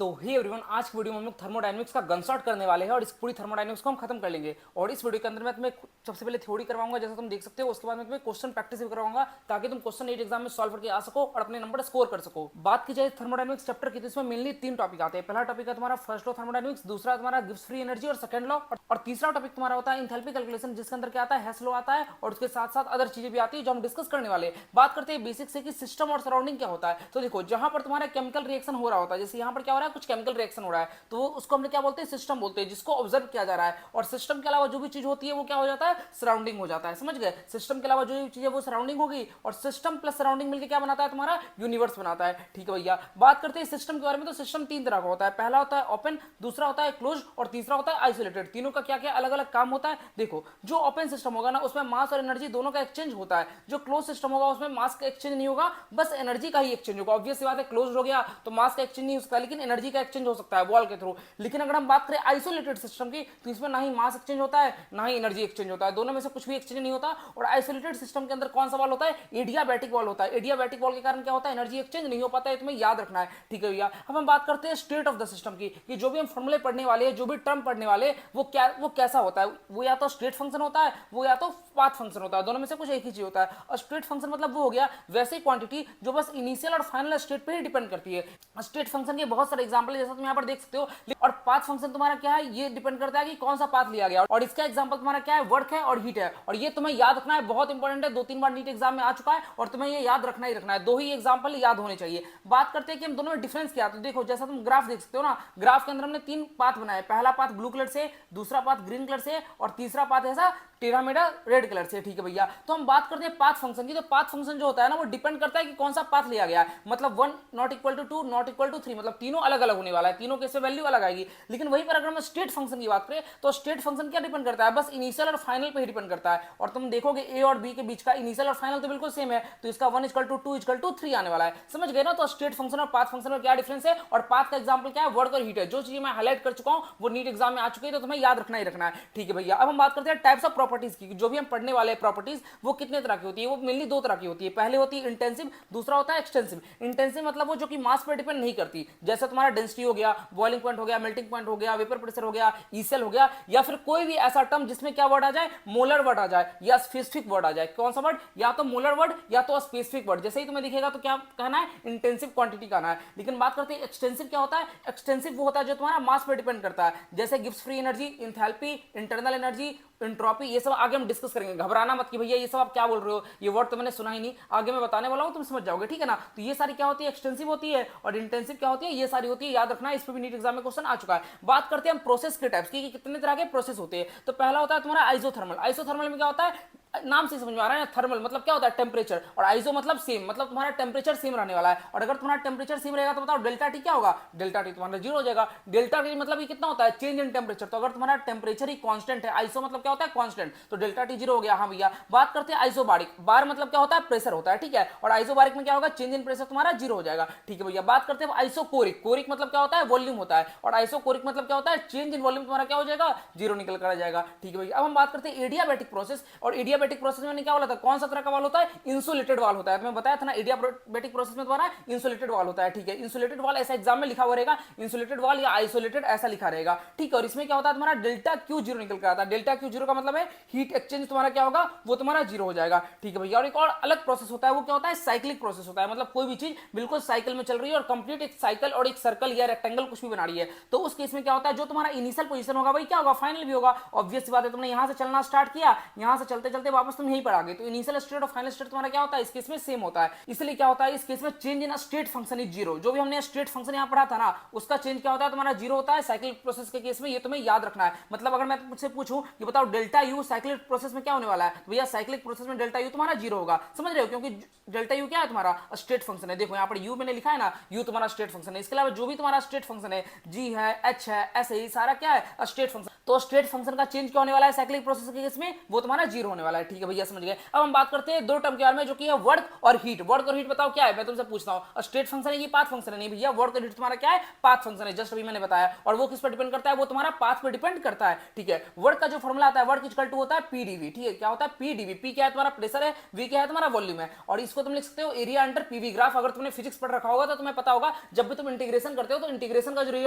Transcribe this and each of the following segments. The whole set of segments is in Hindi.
तो हे एवरीवन, आज की वीडियो में हम लोग थर्मोडायनेमिक्स का गन शॉट करने वाले हैं और इस पूरी थर्मोडायनेमिक्स को हम खत्म कर लेंगे। और इस वीडियो के अंदर मैं तुम्हें सबसे पहले थ्योरी करवाऊंगा, जैसा तुम देख सकते हो। उसके बाद मैं तुम्हें क्वेश्चन प्रैक्टिस भी करवाऊंगा ताकि तुम क्वेश्चन 8 एग्जाम में सॉल्व करके आ सको और अपने नंबर स्कोर कर सको। बात की जाए थर्मोडायनेमिक्स चैप्टर की, तो इसमें मेनली 3 टॉपिक आते हैं। पहला टॉपिक है तुम्हारा फर्स्ट लॉ थर्मोडायनेमिक्स, दूसरा तुम्हारा गिब्स फ्री एनर्जी और सेकंड लॉ, और तीसरा टॉपिक तुम्हारा होता है इंथैल्पी कैलकुलेशन, जिसके अंदर क्या आता है, हेस लॉ आता है, और उसके साथ साथ अदर चीजें भी आती है जो हम डिस्कस करने वाले हैं। बात करते हैं बेसिक से कि सिस्टम और सराउंडिंग क्या होता है। तो देखो, जहां पर तुम्हारा केमिकल रिएक्शन हो रहा होता है, जैसे यहाँ पर क्या हो रहा है, कुछ केमिकल रिएक्शन हो रहा है, तो उसको हमने क्या बोलते हैं, सिस्टम बोलते हैं, जिसको ऑब्जर्व किया जा रहा है। और सिस्टम के अलावा जो भी चीज होती है वो क्या हो जाता है, सराउंडिंग हो जाता है। समझ गए? सिस्टम के अलावा जो भी चीज है वो सराउंडिंग होगी, और सिस्टम प्लस सराउंडिंग मिलकर क्या बनाता है, तुम्हारा यूनिवर्स बनाता है। ठीक है भैया। बात करते हैं सिस्टम के बारे में, तो सिस्टम 3 तरह का होता है। पहला होता है ओपन, दूसरा होता है क्लोज, और तीसरा होता है आइसोलेटेड। तीनों का क्या क्या अलग अलग काम होता है, देखो। जो ओपन सिस्टम होगा ना, उसमें मास और एनर्जी दोनों का एक्सचेंज होता है। जो क्लोज सिस्टम होगा उसमें मास का एक्सचेंज नहीं होगा, बस एनर्जी का ही एक्सचेंज होगा। ऑब्वियस सी बात है, क्लोज हो गया तो मास का एक्सचेंज नहीं हो सकता, लेकिन एनर्जी का एक्सचेंज हो सकता है वॉल के थ्रू। लेकिन अगर हम बात करें आइसोलेटेड सिस्टम की, तो इसमें ना ही मास एक्सचेंज होता है ना ही एनर्जी एक्सचेंज होता है, दोनों में से कुछ भी एक्सचेंज नहीं होता। और आइसोलेटेड सिस्टम के अंदर कौन सा वॉल होता है, एडियाबैटिक वॉल होता है। एडियाबैटिक वॉल के कारण क्या होता है, एनर्जी एक्सचेंज नहीं हो पाता है, तुम्हें याद रखना है। ठीक है भैया। अब हम बात करते हैं स्टेट ऑफ द सिस्टम की, कि जो भी हम फॉर्मूले पढ़ने वाले हैं, जो भी टर्म पढ़ने वाले, वो कैसा होता है। वो या तो स्टेट फंक्शन होता है, वो या तो पाथ फंक्शन होता है, दोनों में से कुछ एक ही चीज होता है। और स्टेट फंक्शन मतलब वो हो गया वैसी क्वांटिटी जो बस इनिशियल और फाइनल स्टेट पे ही डिपेंड करती है। स्टेट फंक्शन के बहुत सारे एग्जांपल जैसा तुम यहाँ पर देख सकते हो। और पाथ फंक्शन तुम्हारा क्या है, ये डिपेंड करता है कि कौन सा पाथ लिया गया, और इसका एग्जांपल तुम्हारा क्या है, वर्क है और हीट है। और ये तुम्हें याद रखना है, बहुत इंपॉर्टेंट है, 2-3 बार नीट एग्जाम में आ चुका है, और तुम्हें ये याद रखना ही रखना है। 2 ही एग्जांपल याद होने चाहिए। बात करते हैं कि हम दोनों में डिफरेंस क्या है। तो देखो, जैसा तुम ग्राफ देख सकते हो ना, ग्राफ के अंदर हमने 3 पाथ बनाए। पहला पाथ ब्लू कलर से, दूसरा पाथ ग्रीन कलर से, और तीसरा पाथ ऐसा टेरामेडा रेड कलर से। ठीक है भैया। तो हम बात करते हैं पाथ फंक्शन की। तो पाथ फंक्शन जो होता है ना, वो डिपेंड करता है कि कौन सा पाथ लिया गया है। मतलब 1 not equal to 2 not equal to 3, मतलब तीनों अलग अलग होने वाला है, तीनों के इसमें वैल्यू अलग आएगी। लेकिन वहीं पर अगर हम स्टेट फंक्शन की बात करें, तो स्टेट फंक्शन क्या डिपेंड करता है, बस इनिशियल और फाइनल पे ही डिपेंड करता है। और तुम देखोगे ए और बी के बीच का इनिशियल और फाइनल तो बिल्कुल सेम है, तो इसका 1 इक्वल टू 2 इक्वल टू 3 आने वाला है। समझ गए ना? तो स्टेट फंक्शन और पाथ फंक्शन में क्या डिफरेंस है, और पाथ का एग्जांपल क्या है, वर्क और हीट है। जो चीजें मैं हाईलाइट कर चुका हूं वो नीट एग्जाम में आ चुकी है, तो तुम्हें याद रखना ही रखना है। ठीक है भैया। अब हम बात करते हैं टाइप्स ऑफ प्रॉपर्टीज की। जो भी हम पढ़ने वाले प्रॉपर्टीज वो कितने तरह की होती है, वो मेनली 2 तरह की होती है। पहले होती है इंटेंसिव, दूसरा होता है एक्सटेंसिव। इंटेंसिव मतलब वो जो कि मास पर डिपेंड नहीं करती, जैसे तुम्हारा डेंसिटी हो गया, बॉइलिंग पॉइंट हो गया, मेल्टिंग पॉइंट हो गया, वेपर प्रेशर हो गया, ईसेल हो गया, या फिर कोई भी ऐसा टर्म जिसमें क्या वर्ड आ जाए, मोलर वर्ड आ जाए या स्पेसिफिक वर्ड आ जाए। कौन सा वर्ड, या तो मोलर वर्ड या तो स्पेसिफिक वर्ड। जैसे ही तुम्हें दिखेगा तो क्या कहना है, इंटेंसिव क्वांटिटी कहना है। लेकिन बात करते हैं एक्सटेंसिव क्या होता है। एक्सटेंसिव वो होता है जो तुम्हारा मास पर डिपेंड करता है, जैसे Gibbs free energy, enthalpy, internal energy, entropy. ये सब आगे हम डिस्कस करेंगे, घबराना मत कि भैया ये सब आप क्या बोल रहे हो, ये वर्ड तो मैंने सुना ही नहीं। आगे मैं बताने वाला हूं, तुम समझ जाओगे। ठीक है ना? तो ये सारी क्या होती है, एक्सटेंसिव होती है, और इंटेंसिव क्या होती है, ये सारी होती है। याद रखना, इस पर भी नीट एग्जाम में क्वेश्चन आ चुका है। बात करते हैं हम प्रोसेस के टाइप्स की, कितने तरह के प्रोसेस होते हैं। तो पहला होता है तुम्हारा आइसोथर्मल। आइसोथर्मल में क्या होता है, नाम से समझ में आ रहा है ना, थर्मल मतलब क्या होता है, टेम्परेचर, और आइसो मतलब सेम, मतलब तुम्हारा टेम्परेचर सेम रहने वाला है। और अगर तुम्हारा टेम्परेचर सेम रहेगा तो बताओ डेल्टा टी क्या होगा, डेल्टा टी तुम्हारा 0 हो जाएगा। डेल्टा टी मतलब ये कितना होता है, चेंज इन टेम्परेचर। तो अगर तुम्हारा टेम्परेचर ही कांस्टेंट है, आइसो मतलब क्या होता है, कांस्टेंट, तो डेल्टा टी 0 हो गया। हाँ भैया। बात करते हैं आइसोबारिक। बार मतलब क्या होता है, प्रेशर होता है। ठीक है। और आइसोबारिक में क्या होगा, चेंज इन प्रेशर तुम्हारा 0 हो जाएगा। ठीक है भैया। बात करते हैं आइसोकोरिक। कोरिक मतलब क्या होता है, वॉल्यूम होता है, और आइसोकोरिक मतलब क्या होता है, चेंज इन वॉल्यूम तुम्हारा क्या हो जाएगा, 0 निकल कर आ जाएगा। ठीक है भैया। अब हम बात करते हैं एडियाबैटिक प्रोसेस। और एडियाबैटिक प्रोसेस में क्या था, कौन सा तरह का वाल होता है, इंसुलेटेड वाल होता है। मैं बताया था ना, एडियाबैटिक प्रोसेस में तुम्हारा इंसुलेटेड वाल होता है। ठीक है। इंसुलेटेड वाल ऐसा एग्जाम में लिखा हुआ रहेगा, इंसुलेटेड वाल या आइसोलेटेड ऐसा लिखा रहेगा। ठीक है। और इसमें क्या होता है, तुम्हारा डेल्टा क्यू 0 निकल कर आता है। डेल्टा क्यू 0 का मतलब है हीट एक्सचेंज तुम्हारा क्या होगा, वो तुम्हारा 0 हो जाएगा। ठीक है भैया। और एक और अलग प्रोसेस होता है, वो क्या होता है, साइक्लिक प्रोसेस होता है। मतलब कोई भी चीज बिल्कुल साइकिल में चल रही है और कंप्लीट एक साइकिल और एक सर्कल या रेक्टेंगल कुछ भी बना रही है, तो उस केस में क्या होता है, जो तुम्हारा इनिशियल पोजीशन होगा वही क्या होगा, फाइनल भी होगा। ऑब्वियस बात है, तुमने यहां से चलना स्टार्ट किया, यहां से चलते चलते वापस तुम यहीं पर आ गए, तो इनिशियल स्टेट और फाइनल स्टेट तुम्हारा क्या होता है, इस केस में सेम होता है। इसलिए क्या होता है, इस केस में change in state function is 0। जो भी हमने स्टेट फंक्शन यहां पढ़ा था ना, उसका चेंज क्या होता है, तुम्हारा 0 होता है। साइक्लिक प्रोसेस के केस में ये तुम्हें याद रखना है। मतलब अगर मैं तुमसे पूछूं कि बताओ डेल्टा यू साइक्लिक प्रोसेस में क्या होने वाला है, तो भैया साइक्लिक प्रोसेस में डेल्टा यू तुम्हारा 0 होगा। समझ रहे हो? क्योंकि डेल्टा यू क्या है, तुम्हारा स्टेट फंक्शन है। देखो यहाँ पर यू मैंने लिखा है ना, यू तुम्हारा स्टेट फंक्शन है। इसके अलावा जो भी तुम्हारा स्टेट फंक्शन है, जी है, एच है, एस है, सारा क्या है, स्टेट फंक्शन। तो स्टेट फंक्शन का चेंज क्या होने वाला है साइक्लिक प्रोसेस के केस में, वो तुम्हारा 0 होने वाला है। है, ठीक है भैया समझ गए। अब हम बात करते हैं दो टर्म के बारे में जो कि है वर्क और हीट। वर्क और हीट बताओ क्या है, मैं तुमसे पूछता हूं स्टेट फंक्शन है कि पाथ फंक्शन है? नहीं भैया, वर्क और हीट तुम्हारा क्या है, पाथ फंक्शन है, जस्ट अभी मैंने बताया। और वो किस पर डिपेंड करता है, वो तुम्हारा पाथ पर डिपेंड करता है, ठीक है। वर्क का जो फॉर्मूला आता है, वर्क इक्वल टू होता है पीडीवी, ठीक है। क्या होता है पीडीवी, पी क्या है तुम्हारा प्रेशर है, वी क्या है तुम्हारा वॉल्यूम है, और इसको तुम लिख सकते हो एरिया अंडर पीवी ग्राफ। अगर तुमने फिजिक्स पढ़ रखा होगा तो तुम्हें पता होगा जब भी तुम इंटीग्रेशन करते हो तो इंटीग्रेशन का जो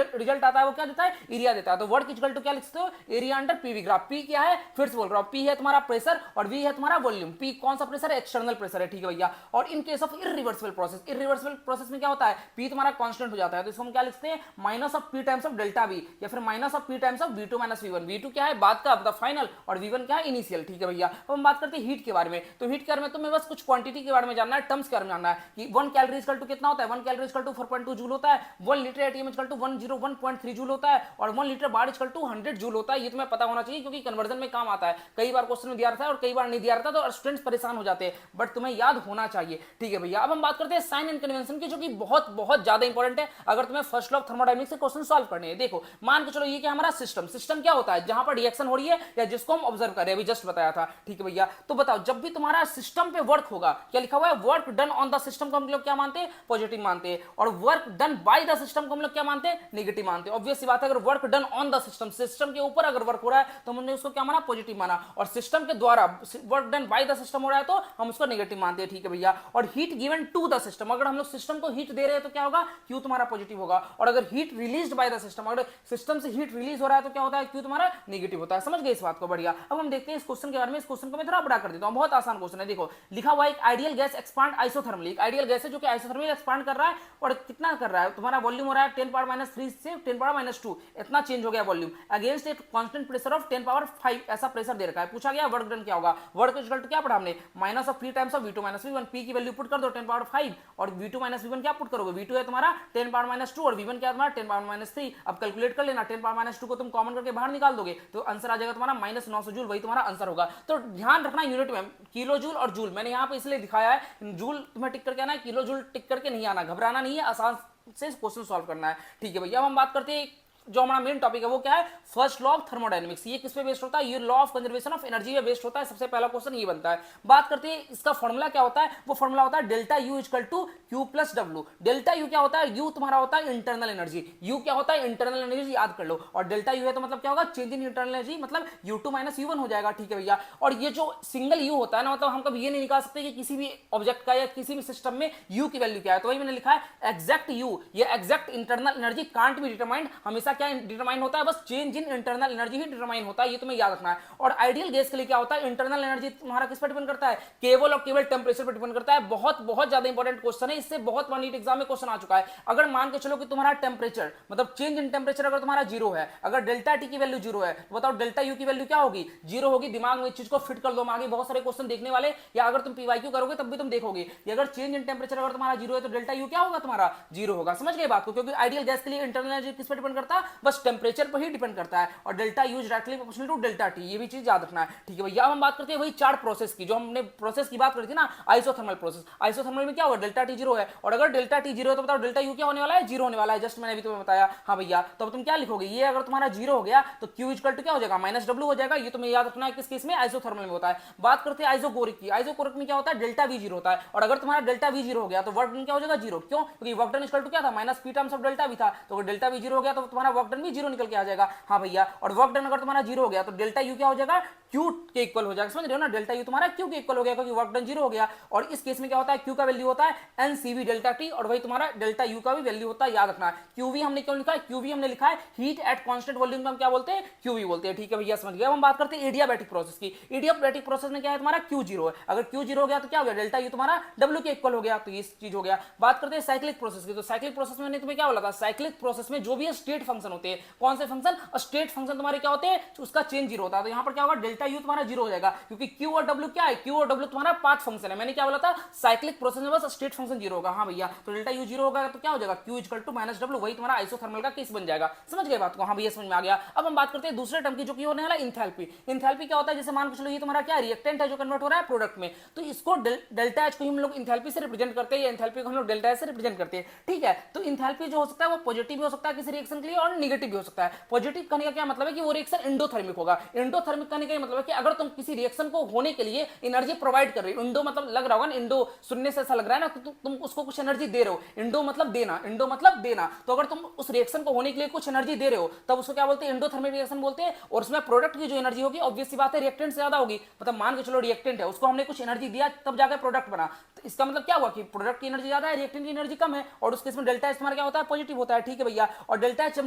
रिजल्ट आता है वो क्या देता है, एरिया देता है। तो वर्क इक्वल टू क्या लिख सकते हो, area under PV graph. P क्या है, फिर से बोल रहा हूं, पी है तुम्हारा प्रेशर और वी है तुम्हारा वॉल्यूम। पी कौन सा प्रेशर है, एक्सटर्नल प्रेशर है, ठीक है भैया। और in case of irreversible process, irreversible process में क्या होता है, पी तुम्हारा कांस्टेंट हो जाता है, तो इसको हम क्या लिखते हैं, minus of P times of delta V, या फिर minus of P times of V two minus V one. V two क्या है बाद का, मतलब फाइनल, और वी वन क्या है इनिशियल, ठीक है भैया। अब हम बात करते हैं हीट के बारे में। तो हीट के बारे में तुम्हें बस कुछ क्वांटिटी के बारे में जानना है, टर्म्स के बारे में जानना है कि 1 कैलोरी इक्वल टू कितना होता है, 1 कैलोरी इक्वल टू 4.2 जूल होता है, 1 litre atm equal to 101.3 joule होता है, और 1 litre bar equal to 100 joule होता है। ये तुम्हें पता होना चाहिए क्योंकि कन्वर्जन में काम आता है। कई बार क्वेश्चन में दिया रहता है और कई बार नहीं दिया रहता, तो स्टूडेंट्स परेशान हो जाते हैं, बट तुम्हें याद होना चाहिए, ठीक है भैया। अब हम बात करते हैं साइन एंड कन्वेंशन की, जो कि बहुत बहुत ज्यादा इंपॉर्टेंट है अगर तुम्हें फर्स्ट लॉ ऑफ थर्मोडायनामिक्स से क्वेश्चन सॉल्व करने हैं। देखो मान के चलो ये क्या हमारा सिस्टम, सिस्टम क्या होता है, जहां पर रिएक्शन हो रही है या जिसको हम ऑब्जर्व कर रहे हैं, अभी जस्ट बताया था, ठीक है भैया। तो बताओ जब भी तुम्हारा सिस्टम पे वर्क होगा, क्या लिखा हुआ है, work done on the system को हम लोग क्या मानते हैं, पॉजिटिव मानते हैं, और work done by the system को हम लोग क्या मानते हैं, नेगेटिव मानते हैं। ऑब्वियस सी बात है, अगर work done on the system, system के ऊपर अगर वर्क हो रहा है तो हमने उसको क्या माना, पॉजिटिव माना, और सिस्टम के द्वारा work done by the system हो रहा है तो हम उसको नेगेटिव मानते हैं, ठीक है भैया। और heat given to the system, अगर हम लोग सिस्टम को हीट दे रहे हैं तो क्या होगा, क्यू तुम्हारा पॉजिटिव होगा, और अगर heat released by the system, अगर सिस्टम से हीट रिलीज हो रहा है तो क्या होता है, क्यू तुम्हारा नेगेटिव होता है। समझ गए इस बात को, बढ़िया। अब हम देखते हैं इस क्वेश्चन के बारे में। इस क्वेश्चन को मैं थोड़ा बड़ा कर देता हूं, बहुत आसान क्वेश्चन है। देखो लिखा हुआ है एक आइडियल गैस एक्सपांड आइसोथर्मली, एक आइडियल गैस है जो कि आइसोथर्मली एक्सपांड कर रहा है, और कितना कर रहा है, तुम्हारा वॉल्यूम हो रहा है 10 पावर -3 से 10 पावर -2, इतना चेंज हो गया वॉल्यूम, अगेंस्ट एक कांस्टेंट प्रेशर ऑफ 10 पावर 5, ऐसा प्रेशर दे रखा है। पूछा गया वर्क डन क्या होगा, वर्क इक्वल टू क्या पढ़ा हमने, minus of P times of V two minus V one. P की वैल्यू पुट कर दो 10 पावर 5, और V two minus V one क्या पुट करोगे, वी टू है तुम्हारा 10 पावर -2 और वी वन क्या है तुम्हारा 10 पावर -3। अब कैलकुलेट कर लेना, 10 पावर -2 को तुम कॉमन करके बाहर निकाल दोगे तो आंसर आ जाएगा तुम्हारा -900 जूल, वही तुम्हारा आंसर होगा। तो ध्यान रखना यूनिट में किलो जूल और जूल, मैंने यहाँ पे इसलिए दिखाया है, जूल तुम्हें टिक करके आना है, किलो जूल टिक करके नहीं आना, घबराना नहीं है, आसान से क्वेश्चन सॉल्व करना है, ठीक है भैया। अब हम बात करते हैं जो हमारा मेन टॉपिक है वो क्या है, फर्स्ट लॉ ऑफ थर्मोडायनेमिक्स। ये किस पे बेस्ड होता है, ये law of conservation of energy पे बेस्ड होता है। सबसे पहला क्वेश्चन ये बनता है। बात करते हैं इसका फॉर्मूला क्या होता है, वो फॉर्मूला होता है delta U equal to Q plus W. Delta U क्या होता है, यू तुम्हारा होता है इंटरनल एनर्जी, यू क्या होता है इंटरनल एनर्जी, याद कर लो। और डेल्टा यू है तो मतलब क्या होगा, चेंज इन इंटरनल एनर्जी, मतलब U two minus U one हो जाएगा, ठीक है भैया। और ये जो सिंगल यू होता है ना, मतलब हम कभी ये नहीं निकाल सकते कि किसी भी ऑब्जेक्ट का या किसी भी सिस्टम में यू की वैल्यू क्या है, तो वही मैंने लिखा है एग्जैक्ट यू, ये exact internal energy can't be determined, हमेशा क्या डिटरमाइन होता है, बस change in internal energy he determine होता है, ये तुम्हें याद रखना है। और आइडियल गैस के लिए क्या होता है, इंटरनल एनर्जी तुम्हारा किस पर डिपेंड करता है, केवल और केवल टेंपरेचर पर डिपेंड करता है। बहुत बहुत ज्यादा इंपॉर्टेंट क्वेश्चन है, इससे बहुत बार नीट एग्जाम में क्वेश्चन आ चुका है। अगर मान के चलो कि तुम्हारा टेंपरेचर मतलब चेंज इन टेंपरेचर अगर तुम्हारा जीरो है, अगर डेल्टा टी की वैल्यू जीरो है, तो बताओ डेल्टा यू की वैल्यू क्या होगी, जीरो होगी। दिमाग में इस चीज को फिट कर दो, आगे बहुत सारे क्वेश्चन देखने वाले, या अगर तुम पीवाईक्यू करोगे तब भी तुम देखोगे, अगर चेंज इन टेंपरेचर अगर तुम्हारा जीरो है तो डेल्टा यू क्या होगा तुम्हारा, जीरो होगा। समझ गए बात को, क्योंकि आइडियल गैस के लिए इंटरनल एनर्जी किस पर डिपेंड करता है, बस टेंपरेचर पर ही डिपेंड करता है। और delta U is directly proportional to delta T, ये भी चीज याद रखना है, ठीक है भैया। अब हम बात करते हैं वही चार प्रोसेस की, जो हमने प्रोसेस की बात करी थी ना, आइसोथर्मल प्रोसेस। आइसोथर्मल में क्या होगा, डेल्टा टी जीरो है, और अगर डेल्टा टी जीरो है तो बताओ डेल्टा यू क्या होने वाला है, जीरो होने वाला है। जस्ट मैंने अभी तुम्हें बताया, हाँ भैया। तो अब तुम क्या लिखोगे, ये अगर तुम्हारा जीरो हो गया तो क्यू इक्वल टू क्या हो जाएगा, माइनस डब्ल्यू हो जाएगा। ये तुम्हें याद रखना है किस केस में, आइसोथर्मल में होता है। बात करते हैं आइसोकोरिक की। आइसोकोरिक में क्या होता है, डेल्टा वी जीरो होता है, और अगर तुम्हारा डेल्टा वी जीरो हो गया तो वर्क डन क्या हो जाएगा, जीरो। क्यों, क्योंकि वर्क डन इक्वल टू क्या था, minus P times of delta we था, तो अगर डेल्टा वी जीरो हो गया तो तुम्हारा वर्क डन भी जीरो निकल के आ जाएगा, हाँ भैया। और वर्क डन अगर तुम्हारा जीरो हो गया तो डेल्टा यू क्या हो जाएगा, क्यू के इक्वल हो जाएगा। समझ रहे हो ना, डेल्टा यू तुम्हारा क्यू के इक्वल हो गया, क्योंकि वर्क डन जीरो हो गया। और इस केस में क्या होता है, क्यू का वैल्यू होता है एनसीवी डेल्टा टी, और वही तुम्हारा डेल्टा यू का भी वैल्यू होता है, याद रखना है। क्यूवी हमने क्यों लिखा है, क्यूवी हमने लिखा है हीट एट कांस्टेंट वॉल्यूम को हम क्या बोलते हैं, क्यूवी बोलते हैं, ठीक है भैया समझ गए। अब हम बात करते हैं एडियाबैटिक प्रोसेस की। एडियाबैटिक प्रोसेस में क्या है, तुम्हारा क्यू जीरो है, अगर क्यू जीरो हो गया तो क्या हो गया, डेल्टा यू तुम्हारा डब्ल्यू के इक्वल हो गया, तो ये चीज हो गया। बात करते हैं साइक्लिक प्रोसेस की। तो साइक्लिक प्रोसेस में मैंने तुम्हें क्या बोला था, साइक्लिक प्रोसेस में जो भी स्टेट फंक्शन होते हैं, कौन से फंक्शन, स्टेट फंक्शन तुम्हारे क्या होते हैं, उसका चेंज जीरो होता है। तो यहाँ पर क्या होगा, डेल्टा यू तुम्हारा जीरो हो जाएगा, क्योंकि क्यू और डब्ल्यू क्या है, क्यू और डब्ल्यू तुम्हारा पाथ फंक्शन है। मैंने क्या बोला था, साइक्लिक प्रोसेस में बस स्टेट फंक्शन जीरो होगा, हाँ भैया। तो डेल्टा यू जीरो होगा तो क्या हो जाएगा, Q equal to minus W, वही तुम्हारा आइसोथर्मल का केस बन जाएगा। समझ गए बात को, हाँ भैया समझ में आ गया। अब हम बात करते हैं दूसरे टर्म की, जो कि होने वाला इंथैल्पी। इंथैल्पी क्या होता है, जैसे मान के चलो ये तुम्हारा क्या रिएक्टेंट है जो कन्वर्ट हो रहा है प्रोडक्ट में, तो इसको डेल्टा एच को हम लोग इंथैल्पी से रिप्रेजेंट करते हैं, या इंथैल्पी को हम लोग डेल्टा एच से रिप्रेजेंट करते हैं, ठीक है। तो इंथैल्पी जो हो सकता है वो पॉजिटिव भी हो सकता है किसी रिएक्शन के लिए, और और निगेटिव भी हो सकता है। पॉजिटिव कहने का क्या मतलब है कि वो रिएक्शन एंडोथर्मिक होगा। एंडोथर्मिक कहने का मतलब है कि अगर तुम किसी रिएक्शन को होने के लिए एनर्जी प्रोवाइड कर रही हो, इंडो मतलब लग रहा होगा ना, इंडो सुनने से ऐसा लग रहा है ना, तो तुम उसको कुछ एनर्जी दे रहे हो। इंडो मतलब देना, इंडो मतलब देना। तो अगर तुम उस रिएक्शन को होने के लिए कुछ एनर्जी दे रहे हो तब उसको क्या बोलते हैं, एंडोथर्मिक रिएक्शन बोलते हैं। और उसमें प्रोडक्ट की जो एनर्जी होगी ऑब्वियस सी बात है रिएक्टेंट से ज्यादा होगी। मतलब मान के चलो रिएक्टेंट है, उसको हमने कुछ एनर्जी दिया तब जाकर प्रोडक्ट बना, तो इसका मतलब क्या हुआ कि प्रोडक्ट की एनर्जी ज्यादा है, रिएक्टेंट की एनर्जी कम है, और उस केस में डेल्टा एच तुम्हारा क्या होता है, पॉजिटिव होता है। ठीक है भैया। और डेल्टा एच जब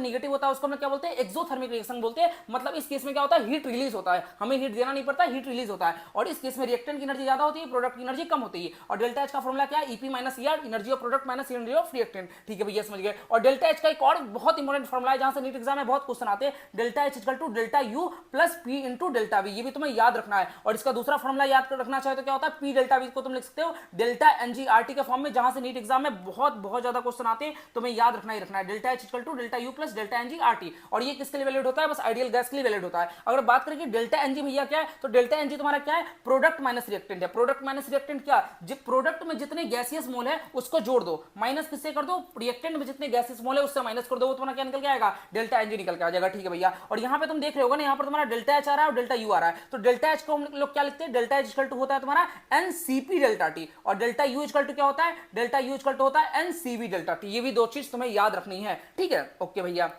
निगेटिव होता है उसको हम क्या बोलते हैं, एक्सोथर्मिक रिएक्शन बोलते हैं। मतलब इस केस में क्या होता है, हीट रिलीज होता है, हमें हीट देना नहीं पड़ता, हीट रिलीज होता है। और इस केस में रिएक्टेंट की एनर्जी ज्यादा होती है, प्रोडक्ट की एनर्जी कम होती है। और डेल्टा एच का फॉर्मूला क्या है, EP minus ER, energy of product minus energy of reactant. ठीक है भैया, समझ गए। और डेल्टा एच का एक और बहुत इंपॉर्टेंट फॉर्मूला है जहां से नीट एग्जाम में बहुत क्वेश्चन आते हैं, delta H equal to delta U plus P into delta V. ये भी तुम्हें याद रखना है। और इसका दूसरा फॉर्मूला याद कर रखना चाहे तो क्या होता है, पी डेल्टा वी को तुम लिख सकते हो डेल्टा एनजीआरटी के फॉर्म में, जहां से नीट एग्जाम में बहुत ज्यादा क्वेश्चन आते हैं, तुम्हें याद रखना ही रखना है, delta H equal to delta U plus delta NGRT. और ये किसके लिए वैलिड होता है, बस आइडियल गैस के लिए वैलिड होता है। अगर बात करें कि डेल्टा एनजी भैया क्या है, तो डेल्टा एनजी तुम्हारा क्या है, प्रोडक्ट माइनस रिएक्टेंट है। प्रोडक्ट माइनस रिएक्टेंट क्या, प्रोडक्ट में जितने गैसियस मोल है उसको जोड़ दो, माइनस किससे कर दो, रिएक्टेंट में जितने गैसियस मोल है उससे माइनस कर दो, वो तुम्हारा क्या निकल के आएगा, डेल्टा एनजी निकल के आ जाएगा। ठीक है भैया। और यहाँ पे तुम देख रहे होगा ना, यहाँ पर तुम्हारा डेल्टा एच आ रहा है और डेल्टा यू आ रहा है। तो डेल्टा एच को हम लोग क्या लिखते हैं, डेल्टा एच इक्वल टू होता है तुम्हारा एनसीपी डेल्टा टी, और डेल्टा यू इक्वल टू क्या होता है, डेल्टा यू इक्वल टू होता है एनसीवी डेल्टा टी। ये भी दो चीज तुम्हें याद रखनी है। ठीक है, ओके भैया।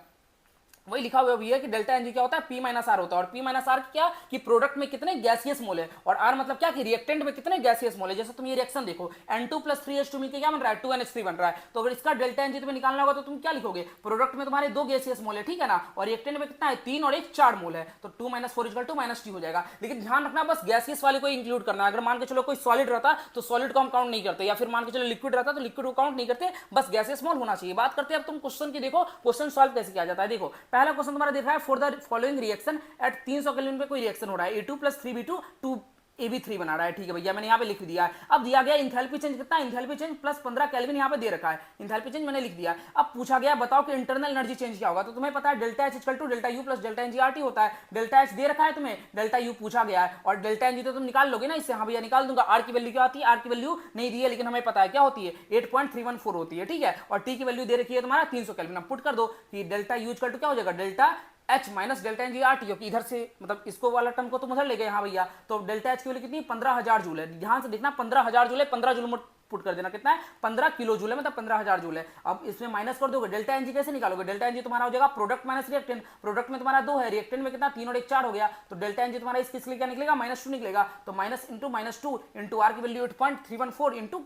वही लिखा हुआ भी है कि डेल्टा एनजी क्या होता है, पी माइनस आर होता है। और पी माइनस आर क्या, कि प्रोडक्ट में कितने गैसियस मोल है, और आर मतलब क्या, कि रिएक्टेंट में कितने गैसियस मोल है। जैसे तुम ये रिएक्शन देखो, N2 प्लस 3H2 मिलकर क्या बन रहा है, 2NH3 बन रहा है। तो अगर इसका डेल्टा एनजी तुम्हें निकालना होगा तो तुम क्या लिखोगे, प्रोडक्ट में तुम्हारे 2 गैसियस मोल है, ठीक है ना, और रिएक्टेंट में कितना है, 3 और 1 4 मोल है। तो 2 minus 4 equal to minus T हो जाएगा। लेकिन ध्यान रखना बस गैसियस वाले को इंक्लूड करना। अगर मान के चलो कोई सॉलिड रहता तो सॉलिड को हम काउंट नहीं करते, या फिर मान के चलो लिक्विड रहता तो लिक्विड को काउंट नहीं करते, बस गैसियस मोल होना चाहिए। बात करते हैं अब तुम क्वेश्चन की, देखो क्वेश्चन सॉल्व कैसे किया जाता है। देखो पहला क्वेश्चन तुम्हारा दिख रहा है, for the following reaction at 300 kelvin पे कोई रिएक्शन हो रहा है, A2 प्लस 3B2 2AB3 बना रहा है। ठीक है भैया, मैंने यहाँ पे लिख दिया है। अब दिया गया इंथैल्पी चेंज कितना, इंथैल्पी चेंज प्लस 15 केल्विन यहाँ पे दे रखा है, इंथैल्पी चेंज मैंने लिख दिया। अब पूछा गया बताओ कि इंटरनल एनर्जी चेंज क्या होगा। तो तुम्हें पता है delta H equal to delta U plus delta NGRT होता है। डेल्टा एच दे रखा है तुम्हें, डेल्टा यू पूछा गया है, और डेल्टा एनजी तो तुम निकाल लोगे ना इससे। हाँ भैया निकाल दूंगा। आर की वैल्यू क्या होती है, आर की वैल्यू नहीं दी है लेकिन हमें पता है क्या होती है, 8.314 होती है। ठीक है, और टी की वैल्यू दे रखी है तुम्हारा 300 केल्विन। अब पुट कर दो कि डेल्टा यू इक्वल टू क्या हो जाएगा, delta H minus delta N G R T, क्योंकि इधर से मतलब इसको वाला टर्म को तुम उधर ले गए। हाँ भैया, तो डेल्टा एच की वैल्यू कितनी, 15,000 जूल है। ध्यान से देखना, 15,000 जूल है, 15 जूल पुट कर देना, कितना है 15 किलो जूल है, मतलब 15,000 जूल है। अब इसमें माइनस कर दोगे, डेल्टा एनजी कैसे निकालोगे, डेल्टा एनजी तुम्हारा हो जाएगा प्रोडक्ट माइनस रिएक्टेंट। प्रोडक्ट में तुम्हारा 2 है, रिएक्टेंट में कितना 3 और 1 4 हो गया। तो डेल्टा एनजी तुम्हारा इसके लिए क्या निकलेगा, -2 निकलेगा। तो माइनस इंटू -2 इंटू आर की वैल्यू 8.314 इंटू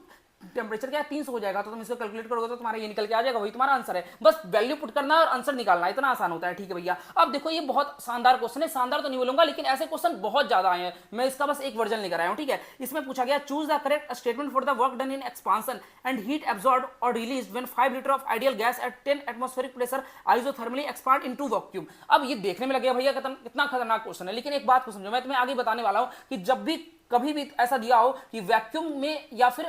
टेम्परेचर क्या है 300 हो जाएगा। तो तुम इसको कैलकुलेट करोगे तो तुम्हारा ये निकल के आ जाएगा, वही तुम्हारा आंसर है। बस वैल्यू पुट करना और आंसर निकालना, इतना आसान होता है। ठीक है भैया। अब देखो ये बहुत शानदार क्वेश्चन है, शानदार तो नहीं बोलूंगा लेकिन ऐसे क्वेश्चन बहुत ज्यादा आए हैं, मैं इसका बस एक वर्जन लेकर आया हूं। ठीक है, इसमें पूछा गया choose the correct statement for the work done in expansion and heat absorbed और released when 5 litre of ideal gas at 10 atmospheric pressure isothermally expand into vacuum. अब ये देखने में लगेगा भैया कितना खतरनाक क्वेश्चन है, लेकिन एक बात को समझो, मैं तुम्हें आगे बताने वाला हूं कि जब भी कभी भी ऐसा दिया हो कि वैक्यूम में या फिर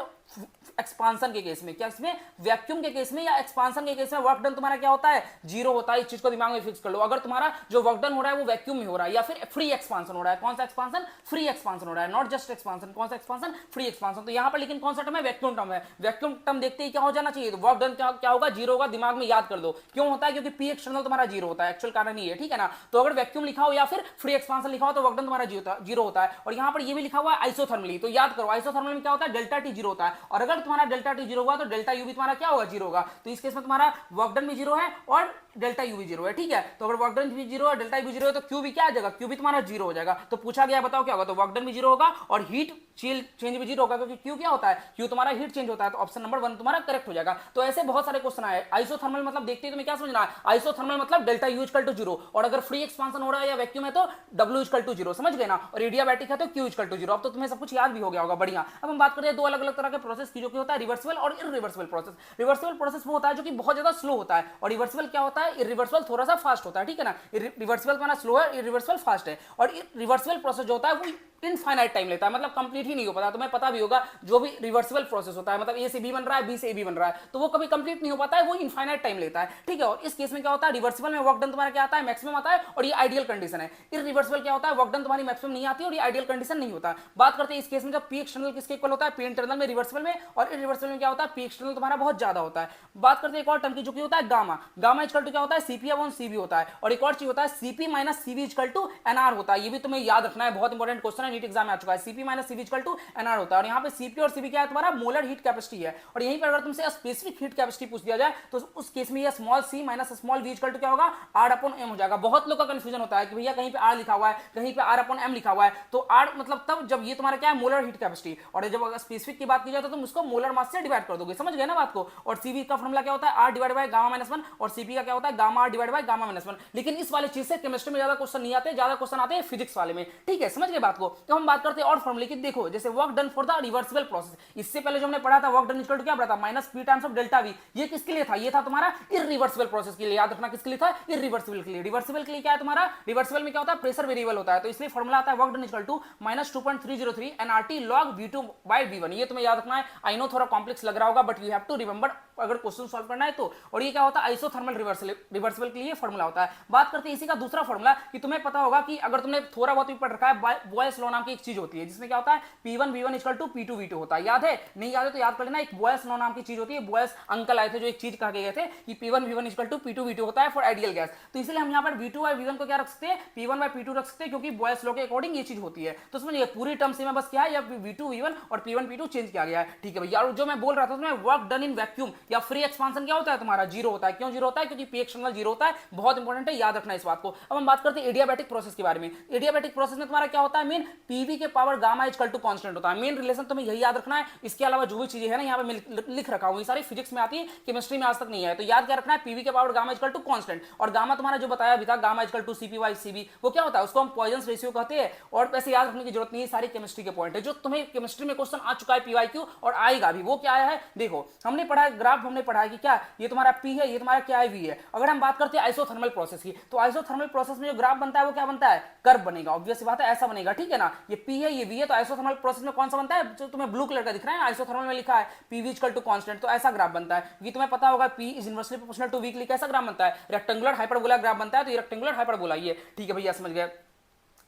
एक्सपांशन के केस में, क्या इसमें वैक्यूम के केस में या एक्सपांशन के केस में वर्क डन तुम्हारा क्या होता है, 0 होता है। इस चीज को दिमाग में फिक्स कर लो। अगर तुम्हारा जो वर्क डन हो रहा है वो वैक्यूम में हो रहा है या फिर फ्री एक्सपांशन हो रहा है, कौन सा एक्सपांशन, फ्री एक्सपांशन हो रहा है, नॉट जस्ट एक्सपांशन। कौन सा एक्सपांशन, फ्री एक्सपांशन। तो यहां पर लेकिन कौन सा टर्म है, वैक्यूम टर्म है। वैक्यूम टर्म देखते ही क्या हो जाना चाहिए, तो वर्क डन क्या होगा, 0 होगा। दिमाग में याद कर दो क्यों होता है, क्योंकि पी एक्सटर्नल तुम्हारा 0 होता है, एक्चुअल कारण ही है। ठीक है ना, तो अगर वैक्यूम लिखा हो या फिर फ्री एक्सपांशन लिखा हो तो वर्क डन तुम्हारा 0 होता है। और यहां पर ये भी लिखा हुआ है आइसोथर्मली, तो याद करो आइसोथर्मल में क्या होता है, डेल्टा टी 0 होता है। और अगर तुम्हारा डेल्टा टी 0 हुआ तो डेल्टा यू भी तुम्हारा क्या होगा, 0 होगा। तो इस केस में तुम्हारा वर्क डन भी 0 है और डेल्टा यू भी 0 है। ठीक है, तो अगर वर्क डन भी 0 है, डेल्टा यू भी 0 है, तो क्यू भी क्या आ जाएगा, क्यू भी तुम्हारा 0 हो जाएगा। तो पूछा गया बताओ क्या होगा, तो वर्क डन भी 0 होगा और हीट चेंज भी 0 होगा, क्योंकि क्यू क्या होता है, क्यू तुम्हारा हीट चेंज होता है। तो ऑप्शन नंबर 1 तुम्हारा करेक्ट हो जाएगा। तो ऐसे बहुत सारे क्वेश्चन आए। आइसोथर्मल मतलब देखते ही तुम्हें क्या समझना है, आइसोथर्मल मतलब डेल्टा यू इक्वल टू 0, और अगर फ्री एक्सपांशन हो रहा है या वैक्यूम है तो डब्ल्यू इक्वल टू 0, समझ गए ना। और एडियाबैटिक है तो क्यू इक्वल टू 0। अब तो तुम्हें सब कुछ याद भी हो गया होगा, बढ़िया। अब हम बात करते हैं दो अलग अलग तरह के प्रोसेस की, जो कि होता है रिवर्सिबल और इरिवर्सिबल प्रोसेस। रिवर्सिबल प्रोसेस वो होता है जो कि बहुत ज्यादा स्लो होता है, और रिवर्सिबल क्या होता है, इरिवर्सिबल थोड़ा सा फास्ट होता है। ठीक है ना, रिवर्सिबल माना स्लो है, इरिवर्सिबल फास्ट है। और रिवर्सिबल प्रोसेस जो होता है वो इनफाइनाइट टाइम लेता है, मतलब कंप्लीट ही नहीं हो पाता। तुम्हें पता भी होगा जो भी रिवर्सिबल प्रोसेस होता है, मतलब ए से बी बन रहा है, बी से ए बी बन रहा है, तो वो कभी कंप्लीट नहीं हो पाता है, वो इनफाइनाइट टाइम लेता है। ठीक है, और इस केस में क्या होता है, रिवर्सिबल में वर्क डन तुम्हारा क्या आता है, मैक्सिमम आता है, और ये आइडियल कंडीशन है। इरिवर्सिबल क्या होता है, वर्क डन तुम्हारी मैक्सिमम नहीं आती और ये आइडियल कंडीशन नहीं होता। बात करते हैं इस केस में जब पी एक्सटर्नल किसके इक्वल होता है, पी इंटरनल में रिवर्सिबल रिवर्सिबल में, और इरिवर्सिबल में क्या होता है, पी एक्सटर्नल तुम्हारा बहुत ज्यादा होता है। बात करते हैं एक और टर्म की जो कि होता है गामा। गामा इक्वल टू क्या होता है, सीपी अपॉन सीबी होता है, और एक और चीज होता है CP minus CV equal to NR होता है। ये भी तुम्हें याद रखना है, बहुत इंपॉर्टेंट क्वेश्चन है, नीट एग्जाम में आ चुका है। CP minus CV equal to NR होता है, और यहाँ पे सीपी और सीबी क्या है, तुम्हारा मोलर हीट कैपेसिटी है। और यहीं पर अगर तुमसे स्पेसिफिक हीट कैपेसिटी पूछ दिया जाए तो उस केस में ये small C minus small V equal to क्या होगा, आर अपॉन एम हो जाएगा। बहुत लोग का कंफ्यूजन होता है कि भैया कहीं पे आर लिखा हुआ है, कहीं पे आर अपॉन एम लिखा हुआ है, तो आर मतलब तब जब ये तुम्हारा क्या है, मोलर हीट कैपेसिटी, और जब अगर स्पेसिफिक की बात की जाए तो तुम उसको मोलर मास से डिवाइड कर दोगे। समझ गए ना बात को। और सीबी का फॉर्मूला क्या होता है, R divide by gamma minus one, और सीपी का क्या होता है, gamma R divide by gamma minus one. लेकिन इस वाले चीज से केमिस्ट्री में ज्यादा क्वेश्चन नहीं आते, ज्यादा क्वेश्चन आते हैं फिजिक्स वाले में। ठीक है, समझ गए बात को। तो हम बात करते हैं और फॉर्मूले की। देखो जैसे work done for the reversible process, इससे पहले जो हमने पढ़ा था वर्क डन इक्वल टू क्या पढ़ा था, minus P times of delta V. ये किसके लिए था, ये था तुम्हारा इरिवर्सिबल प्रोसेस के लिए। याद रखना किसके लिए था, इरिवर्सिबल के लिए। रिवर्सिबल के लिए क्या है तुम्हारा, रिवर्सिबल में क्या होता है, प्रेशर वेरिएबल होता है, तो इसलिए फॉर्मूला आता है work done equal to minus 2.303 NRT log V2 by V1। ये तुम्हें याद रखना है। आई नो थोड़ा कॉम्प्लेक्स लग रहा होगा, but you have to remember अगर क्वेश्चन सॉल्व करना है तो। और ये क्या होता है, आइसोथर्मल रिवर्सिबल के लिए फॉर्मूला होता है। बात करते हैं इसी का दूसरा फॉर्मूला, कि तुम्हें पता होगा कि अगर तुमने थोड़ा बहुत भी पढ़ रखा है, बॉयस लॉ नाम की एक चीज होती है जिसमें क्या होता है, P1 V1 equal to P2 V2 होता है। याद है, नहीं याद है तो याद कर लेना। एक बॉयस लॉ नाम की चीज होती है, बॉयस अंकल आए थे जो एक चीज कह गए थे कि P1 V1 equal to P2 V2 होता है फॉर आइडियल गैस। तो इसलिए हम यहाँ पर V2 बाय V1 को क्या रख सकते हैं, P1 बाय P2 रख सकते हैं, क्योंकि बॉयस लॉ के अकॉर्डिंग ये चीज होती है। तो समझिए पूरी टर्म से में बस क्या है, या V2 V1 और P1 P2 चेंज किया गया है। ठीक है भैया। और जो मैं बोल रहा था तुम्हें, वर्क डन इन वैक्यूम या फ्री एक्सपांशन क्या होता है तुम्हारा, जीरो होता है। क्यों जीरो होता है, क्योंकि पी एक्सटर्नल जीरो होता है। बहुत इंपॉर्टेंट है, याद रखना इस बात को। अब हम बात करते हैं एडियाबैटिक प्रोसेस के बारे में। एडियाबैटिक प्रोसेस में तुम्हारा क्या होता है, मेन पीवी के power gamma equal to constant होता है। मेन रिलेशन तुम्हें यही याद रखना है। इसके अलावा जो भी चीजें है ना यहाँ पे लिख रखा हूं, ये सारी फिजिक्स में आती है, केमिस्ट्री में आज तक नहीं है। तो याद क्या रखना है, पीवी के power gamma equal to constant, और गामा तुम्हारा जो बताया भी था, gamma equal to CP by CV, वो क्या होता है, उसको हम पॉइजन रेशियो कहते हैं। और वैसे याद रखने की जरूरत नहीं है, सारी केमिस्ट्री के पॉइंट है जो तुम्हें केमिस्ट्री में क्वेश्चन आ चुका है पीवाईक्यू, और आएगा भी। वो क्या आया है, देखो हमने पढ़ा है ग्राफ, हमने पढ़ा है कि क्या ये तुम्हारा पी है, ये तुम्हारा क्या है, वी है। अगर हम बात करते हैं आइसोथर्मल प्रोसेस की, तो आइसोथर्मल प्रोसेस में जो ग्राफ बनता है वो क्या बनता है, कर्व बनेगा। ऑब्वियस बात है, ऐसा बनेगा। ठीक है ना, ये पी है, ये वी है, तो आइसोथर्मल प्रोसेस में कौन सा बनता है, जो तुम्हें ब्लू कलर का दिख रहा है, आइसोथर्मल में लिखा है पीवी इक्वल टू कांस्टेंट, तो ऐसा ग्राफ बनता है। क्योंकि तुम्हें पता होगा P is inversely proportional to V के लिए कैसा ग्राफ बनता है, रेक्टेंगुलर हाइपरबोला ग्राफ बनता है। तो ये रेक्टेंगुलर हाइपरबोला ये। ठीक है भैया, समझ गए।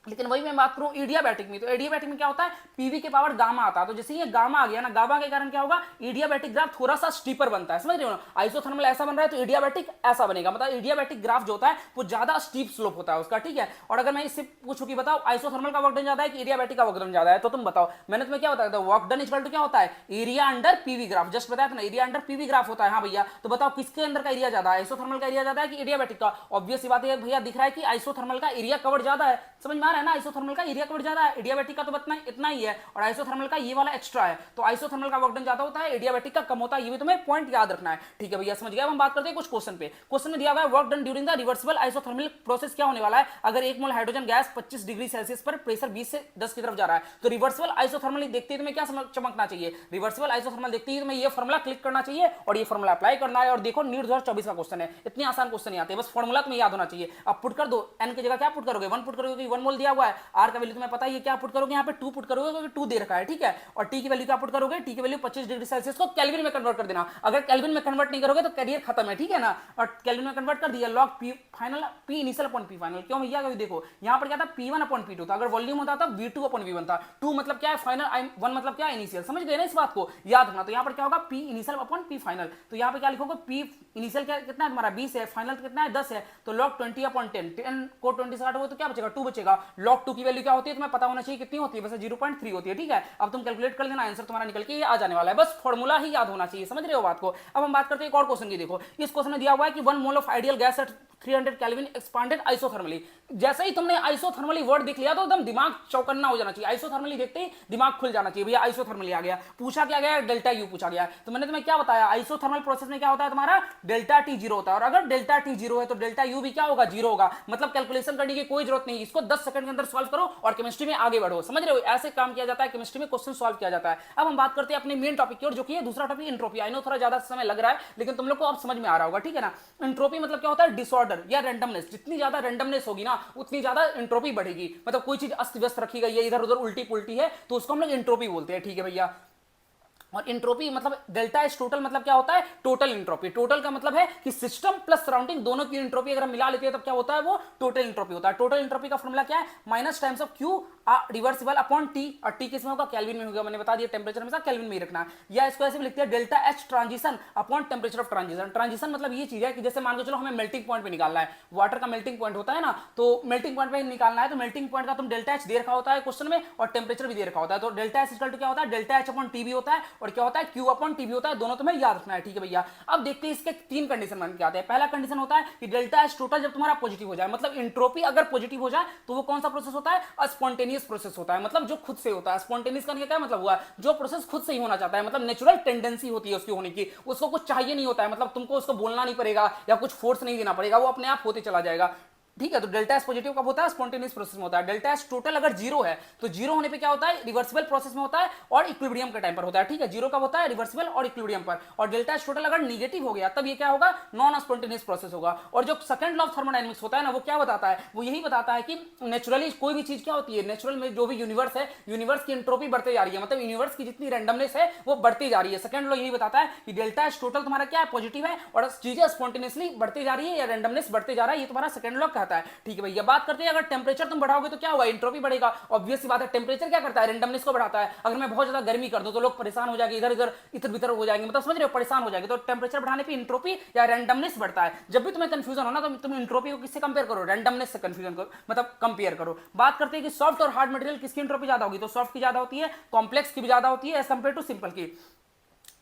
लेकिन वही मैं बात करूं एडियाबैटिक में, तो एडियाबैटिक में क्या होता है, पीवी के पावर गामा आता है। तो जैसे ये गामा आ गया ना, गामा के कारण क्या होगा, एडियाबैटिक ग्राफ थोड़ा सा स्टीपर बनता है। समझ रहे हो ना, आइसोथर्मल ऐसा बन रहा है तो एडियाबैटिक ऐसा बनेगा। मतलब एडियाबैटिक ग्राफ जो होता है वो ज्यादा स्टीप स्लोप होता है उसका। ठीक है। और अगर मैं इससे पूछूं कि बताओ आइसोथर्मल का वर्क डन ज्यादा है कि एडियाबैटिक का वर्क डन ज्यादा है, तो तुम बताओ। मैंने तुम्हें क्या बताया था, वर्क डन इक्वल टू क्या होता है, area under PV graph. Just बताया था ना, एरिया अंडर पीवी ग्राफ होता है। हाँ भैया, तो बताओ किसके अंदर का एरिया ज्यादा है, आइसोथर्मल का एरिया ज्यादा है कि एडियाबैटिक का। ऑब्वियस सी बात है भैया, दिख रहा है कि आइसोथर्मल का एरिया कवर ज्यादा है। समझ में आ रहा है ना, आइसोथर्मल का एरिया कवर ज्यादा है, एडियाबैटिक का तो इतना ही है, और आइसोथर्मल का ये वाला एक्स्ट्रा है। तो आइसोथर्मल का वर्क डन ज्यादा होता है, एडियाबैटिक का कम होता है। ये भी तुम्हें पॉइंट याद रखना है। ठीक है भैया, समझ गया। अब हम बात करते हैं कुछ क्वेश्चन पे। क्वेश्चन में दिया हुआ है work done during the reversible isothermal process क्या होने वाला है, अगर 1 मोल हाइड्रोजन गैस 25 डिग्री सेल्सियस पर प्रेशर 20 से 10 की तरफ जा रहा है। तो रिवर्सिबल आइसोथर्मल देखते ही तुम्हें क्या चमकना चाहिए, रिवर्सिबल आइसोथर्मल देखते ही तुम्हें ये फॉर्मूला क्लिक करना चाहिए और ये फॉर्मूला अप्लाई करना है। और देखो नीट 2024 का क्वेश्चन है, इतने आसान क्वेश्चन नहीं आते, बस फॉर्मूला तुम्हें याद होना चाहिए। अब पुट कर दो, एन की जगह क्या पुट करोगे, 1 पुट करोगे, 1 मोल दिया हुआ है। आर का वैल्यू तुम्हें पता है, ये क्या पुट करोगे, यहाँ पे 2 पुट करोगे क्योंकि 2 दे रखा है। ठीक है। और टी की वैल्यू क्या पुट करोगे, टी की वैल्यू 25 डिग्री सेल्सियस को केल्विन में कन्वर्ट कर देना। अगर केल्विन में कन्वर्ट नहीं करोगे तो कैरियर खत्म है। ठीक है ना। और केल्विन में कन्वर्ट कर दिया, log P final P initial upon P final. क्यों भैया, क्योंकि देखो यहाँ पर क्या था, P1 अपॉन P2 था। अगर वॉल्यूम होता था V2 अपॉन V1 था। 2 मतलब क्या है फाइनल, 1 मतलब क्या है इनिशियल। समझ गए ना, इस बात को याद रखना। तो यहाँ पर क्या होगा, P initial upon P final. तो यहाँ पे क्या लिखोगे, P इनिशियल क्या कितना है तुम्हारा 20 है, फाइनल कितना है 10 है। तो लॉग 20 अपॉन 10, 10 को 20 से काटोगे तो क्या बचेगा, 2 बचेगा। लॉग 2 की वैल्यू क्या होती है तुम्हें पता होना चाहिए, कितनी होती है, वैसे 0.3 होती है। ठीक है। अब तुम कैलकुलेट कर लेना, आंसर तुम्हारा निकल के ये आ जाने वाला है। बस फॉर्मूला ही याद होना चाहिए। समझ रहे हो बात को। अब हम बात करते हैं एक और क्वेश्चन की। देखो इस क्वेश्चन में दिया हुआ है कि 1 mole of ideal gas eight 300 kelvin expanded isothermally. जैसे ही तुमने आइसोथर्मली वर्ड देख लिया तो एकदम दिमाग चौकन्ना हो जाना चाहिए। आइसोथर्मली देखते ही दिमाग खुल जाना चाहिए, भैया आइसोथर्मली आ गया। पूछा क्या गया, डेल्टा यू पूछा गया। तो मैंने तुम्हें क्या बताया, आइसोथर्मल प्रोसेस में क्या होता है तुम्हारा, डेल्टा टी जीरो होता है। और अगर डेल्टा टी जीरो है तो डेल्टा यू भी क्या होगा, जीरो होगा। मतलब कैलकुलेशन करने की कोई जरूरत नहीं, इसको 10 सेकंड के अंदर सॉल्व करो और केमिस्ट्री में आगे बढ़ो। समझ रहे हो, ऐसे काम किया जाता है केमिस्ट्री में, क्वेश्चन सॉल्व किया जाता है। अब हम बात करते हैं अपने मेन टॉपिक की ओर, जो कि है दूसरा टॉपिक एंट्रोपी। आई नो थोड़ा ज्यादा समय लग रहा है, लेकिन तुम लोग को अब समझ में आ रहा होगा। ठीक है ना। एंट्रोपी मतलब क्या होता है, डिसऑर्डर या रैंडमनेस। जितनी ज्यादा रैंडमनेस होगी ना उतनी ज्यादा एंट्रोपी बढ़ेगी। मतलब कोई चीज अस्त व्यस्त रखी गई है, इधर उधर उल्टी पुल्टी है, तो उसको हम लोग एंट्रोपी बोलते हैं। ठीक है भैया। और इंट्रोपी मतलब डेल्टा एच टोटल मतलब क्या होता है, टोटल इंट्रोपी। टोटल का मतलब है कि सिस्टम प्लस सराउंडिंग दोनों की इंट्रोपी अगर हम मिला लेते हैं तब क्या होता है, वो टोटल इंट्रोपी होता है। टोटल इंट्रोपी का फॉर्मूला क्या है, minus times of Q reversible upon T, और टी किसमें होगा, केल्विन में होगा। मैंने बता दिया टेंपरेचर हमेशा केल्विन में ही रखना है। या इसको ऐसे भी लिखते हैं delta H transition upon temperature of transition. Transition मतलब ये चीज है कि जैसे मान के चलो हमें मेल्टिंग पॉइंट पे निकालना है, वाटर का मेल्टिंग पॉइंट होता है ना, तो मेल्टिंग पॉइंट पे निकालना है, तो मेल्टिंग पॉइंट का तुम डेल्टा एच दे रखा होता है क्वेश्चन में, और टेंपरेचर भी दे रखा होता है। तो डेल्टा एच इक्वल टू क्या होता है, डेल्टा एच अपॉन टी भी होता है, और क्या होता है, क्यू अपॉन टी भी होता है। दोनों तुम्हें याद रखना है, ठीक है भैया। अब देखते हैं इसके तीन कंडीशन बन के आते हैं। पहला कंडीशन होता है कि डेल्टा एच टोटल जब तुम्हारा पॉजिटिव हो जाए, मतलब इंट्रोपी अगर पॉजिटिव हो जाए तो वो कौन सा प्रोसेस होता है, स्पॉन्टेनियस प्रोसेस होता है, मतलब जो खुद से होता है। स्पॉन्टेनियस का क्या मतलब हुआ, जो प्रोसेस खुद से ही होना चाहता है, मतलब नेचुरल टेंडेंसी होती है उसकी होने की, उसको कुछ चाहिए नहीं होता है, मतलब तुमको उसको बोलना नहीं पड़ेगा या कुछ फोर्स नहीं देना पड़ेगा, वो अपने आप होते चला जाएगा, ठीक है। तो डेल्टा एस पॉजिटिव कब होता है, स्पॉन्टेनियस प्रोसेस में होता है। डेल्टा एस टोटल अगर जीरो है तो जीरो होने पे क्या होता है, रिवर्सिबल प्रोसेस में होता है और इक्विलिब्रियम के टाइम पर होता है, ठीक है। जीरो कब होता है, रिवर्सिबल और इक्विलिब्रियम पर। और डेल्टा एस टोटल अगर निगेटिव हो गया तब ये क्या होगा, नॉन स्पॉन्टेनियस प्रोसेस होगा। और जो सेकंड लॉ ऑफ थर्मोडायनामिक्स होता है ना, वो क्या बताता है, वो यही बताता है कि नेचुरली कोई भी चीज क्या होती है, नेचुरल में जो भी यूनिवर्स है, यूनिवर्स की एंट्रोपी बढ़ती जा रही है, मतलब यूनिवर्स की जितनी रैंडमनेस है वो बढ़ती जा रही है। सेकंड लॉ यही बताता है कि डेल्टा एस टोटल तुम्हारा क्या है, पॉजिटिव है, और चीजें स्पॉन्टेनियसली बढ़ती जा रही है या रैंडमनेस बढ़ते जा रहा है, ये तुम्हारा सेकंड लॉ कहता है, ठीक है भैया। बात करते हैं अगर टेंपरेचर तुम बढ़ाओगे तो क्या होगा, एंट्रोपी बढ़ेगा। ऑब्वियस सी बात है, टेंपरेचर क्या करता है, रैंडमनेस को बढ़ाता है। अगर मैं बहुत ज्यादा गर्मी कर दूं तो लोग परेशान हो जाएंगे, इधर इधर इधर भीतर हो जाएंगे, मतलब समझ रहे हो, परेशान हो जाएंगे। तो टेंपरेचर बढ़ाने पे एंट्रोपी या रैंडमनेस बढ़ता है। जब भी तुम्हें कंफ्यूजन हो ना तो तुम एंट्रोपी को किससे कंपेयर करो, रैंडमनेस से कंफ्यूजन करो, मतलब कंपेयर करो। बात करते हैं कि सॉफ्ट और हार्ड मटेरियल किसकी एंट्रोपी ज्यादा होगी, तो सॉफ्ट की ज्यादा होती है, कॉम्प्लेक्स की भी ज्यादा होती है एज कंपेयर टू सिंपल की।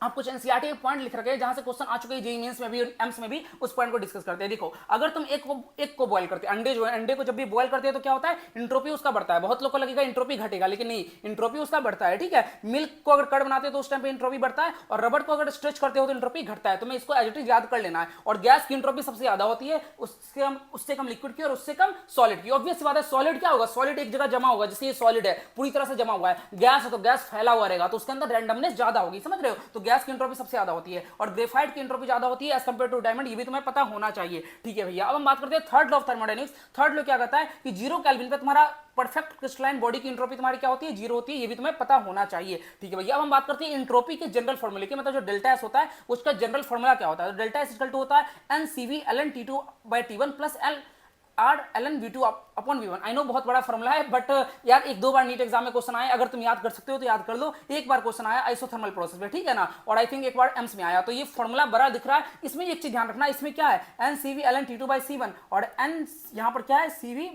आप कुछ एनसीईआरटी के पॉइंट लिख रखे हैं जहां से क्वेश्चन आ चुके हैं जेईई मेंस में भी, एम्स में भी, उस पॉइंट को डिस्कस करते हैं। देखो अगर तुम एक को बॉयल करते हैं, अंडे जो है, अंडे को जब भी बॉयल करते हैं तो क्या होता है, इंट्रोपी उसका बढ़ता है। बहुत लोग को लगेगा इंट्रोपी घटेगा, लेकिन नहीं, इंट्रोपी उसका बढ़ता है, ठीक है। मिल्क को अगर कड़ बनाते हैं तो उस टाइम पे इंट्रोपी बढ़ता है, और रबड़ को अगर स्ट्रेच करते हो तो इंट्रोपी घटता है। तुम्हें इसको एज इट इज याद कर लेना है। और गैस की इंट्रोपी सबसे ज्यादा होती है, उससे कम लिक्विड की और उससे कम सॉलिड की। ऑब्वियस बात है, सॉलिड क्या होगा, सॉलिड एक जगह जमा होगा, जैसे ये सॉलिड है पूरी तरह से जमा हुआ है। गैस है तो गैस फैला हुआ रहेगा, तो उसके अंदर रैंडमनेस ज्यादा होगी, समझ रहे हो। तो गैस की इंट्रोपी सबसे ज्यादा होती है, और ग्रेफाइट की एंट्रोपी ज्यादा होती है एज कंपेयर टू डायमंड, ये भी तुम्हें पता होना चाहिए, ठीक है भैया। अब हम बात करते हैं third law of thermodynamics. Third law क्या कहता है कि 0 केल्विन पे तुम्हारा परफेक्ट क्रिस्टलाइन बॉडी की एंट्रोपी तुम्हारी क्या होती है, जीरो होती है, ये भी तुम्हें पता होना चाहिए, ठीक है भैया। अब हम बात करते हैं एंट्रोपी के जनरल फॉर्मूले की, मतलब जो डेल्टा एस होता है उसका जनरल फॉर्मूला क्या होता है। तो डेल्टा एस इक्वल टू होता है NCV ln T2 by T1 plus L R ln V2 upon V1। I know बहुत बड़ा फॉर्मूला है, बट यार एक दो बार नीट एग्जाम में क्वेश्चन आया, अगर तुम याद कर सकते हो तो याद कर लो। एक बार क्वेश्चन आया आइसोथर्मल प्रोसेस में, ठीक है ना, और आई थिंक एक बार एम्स में आया, तो ये फॉर्मूला बड़ा दिख रहा है। इसमें एक चीज ध्यान रखना, इसमें क्या है, NCV ln T2 by C1, और N यहाँ पर क्या है, CV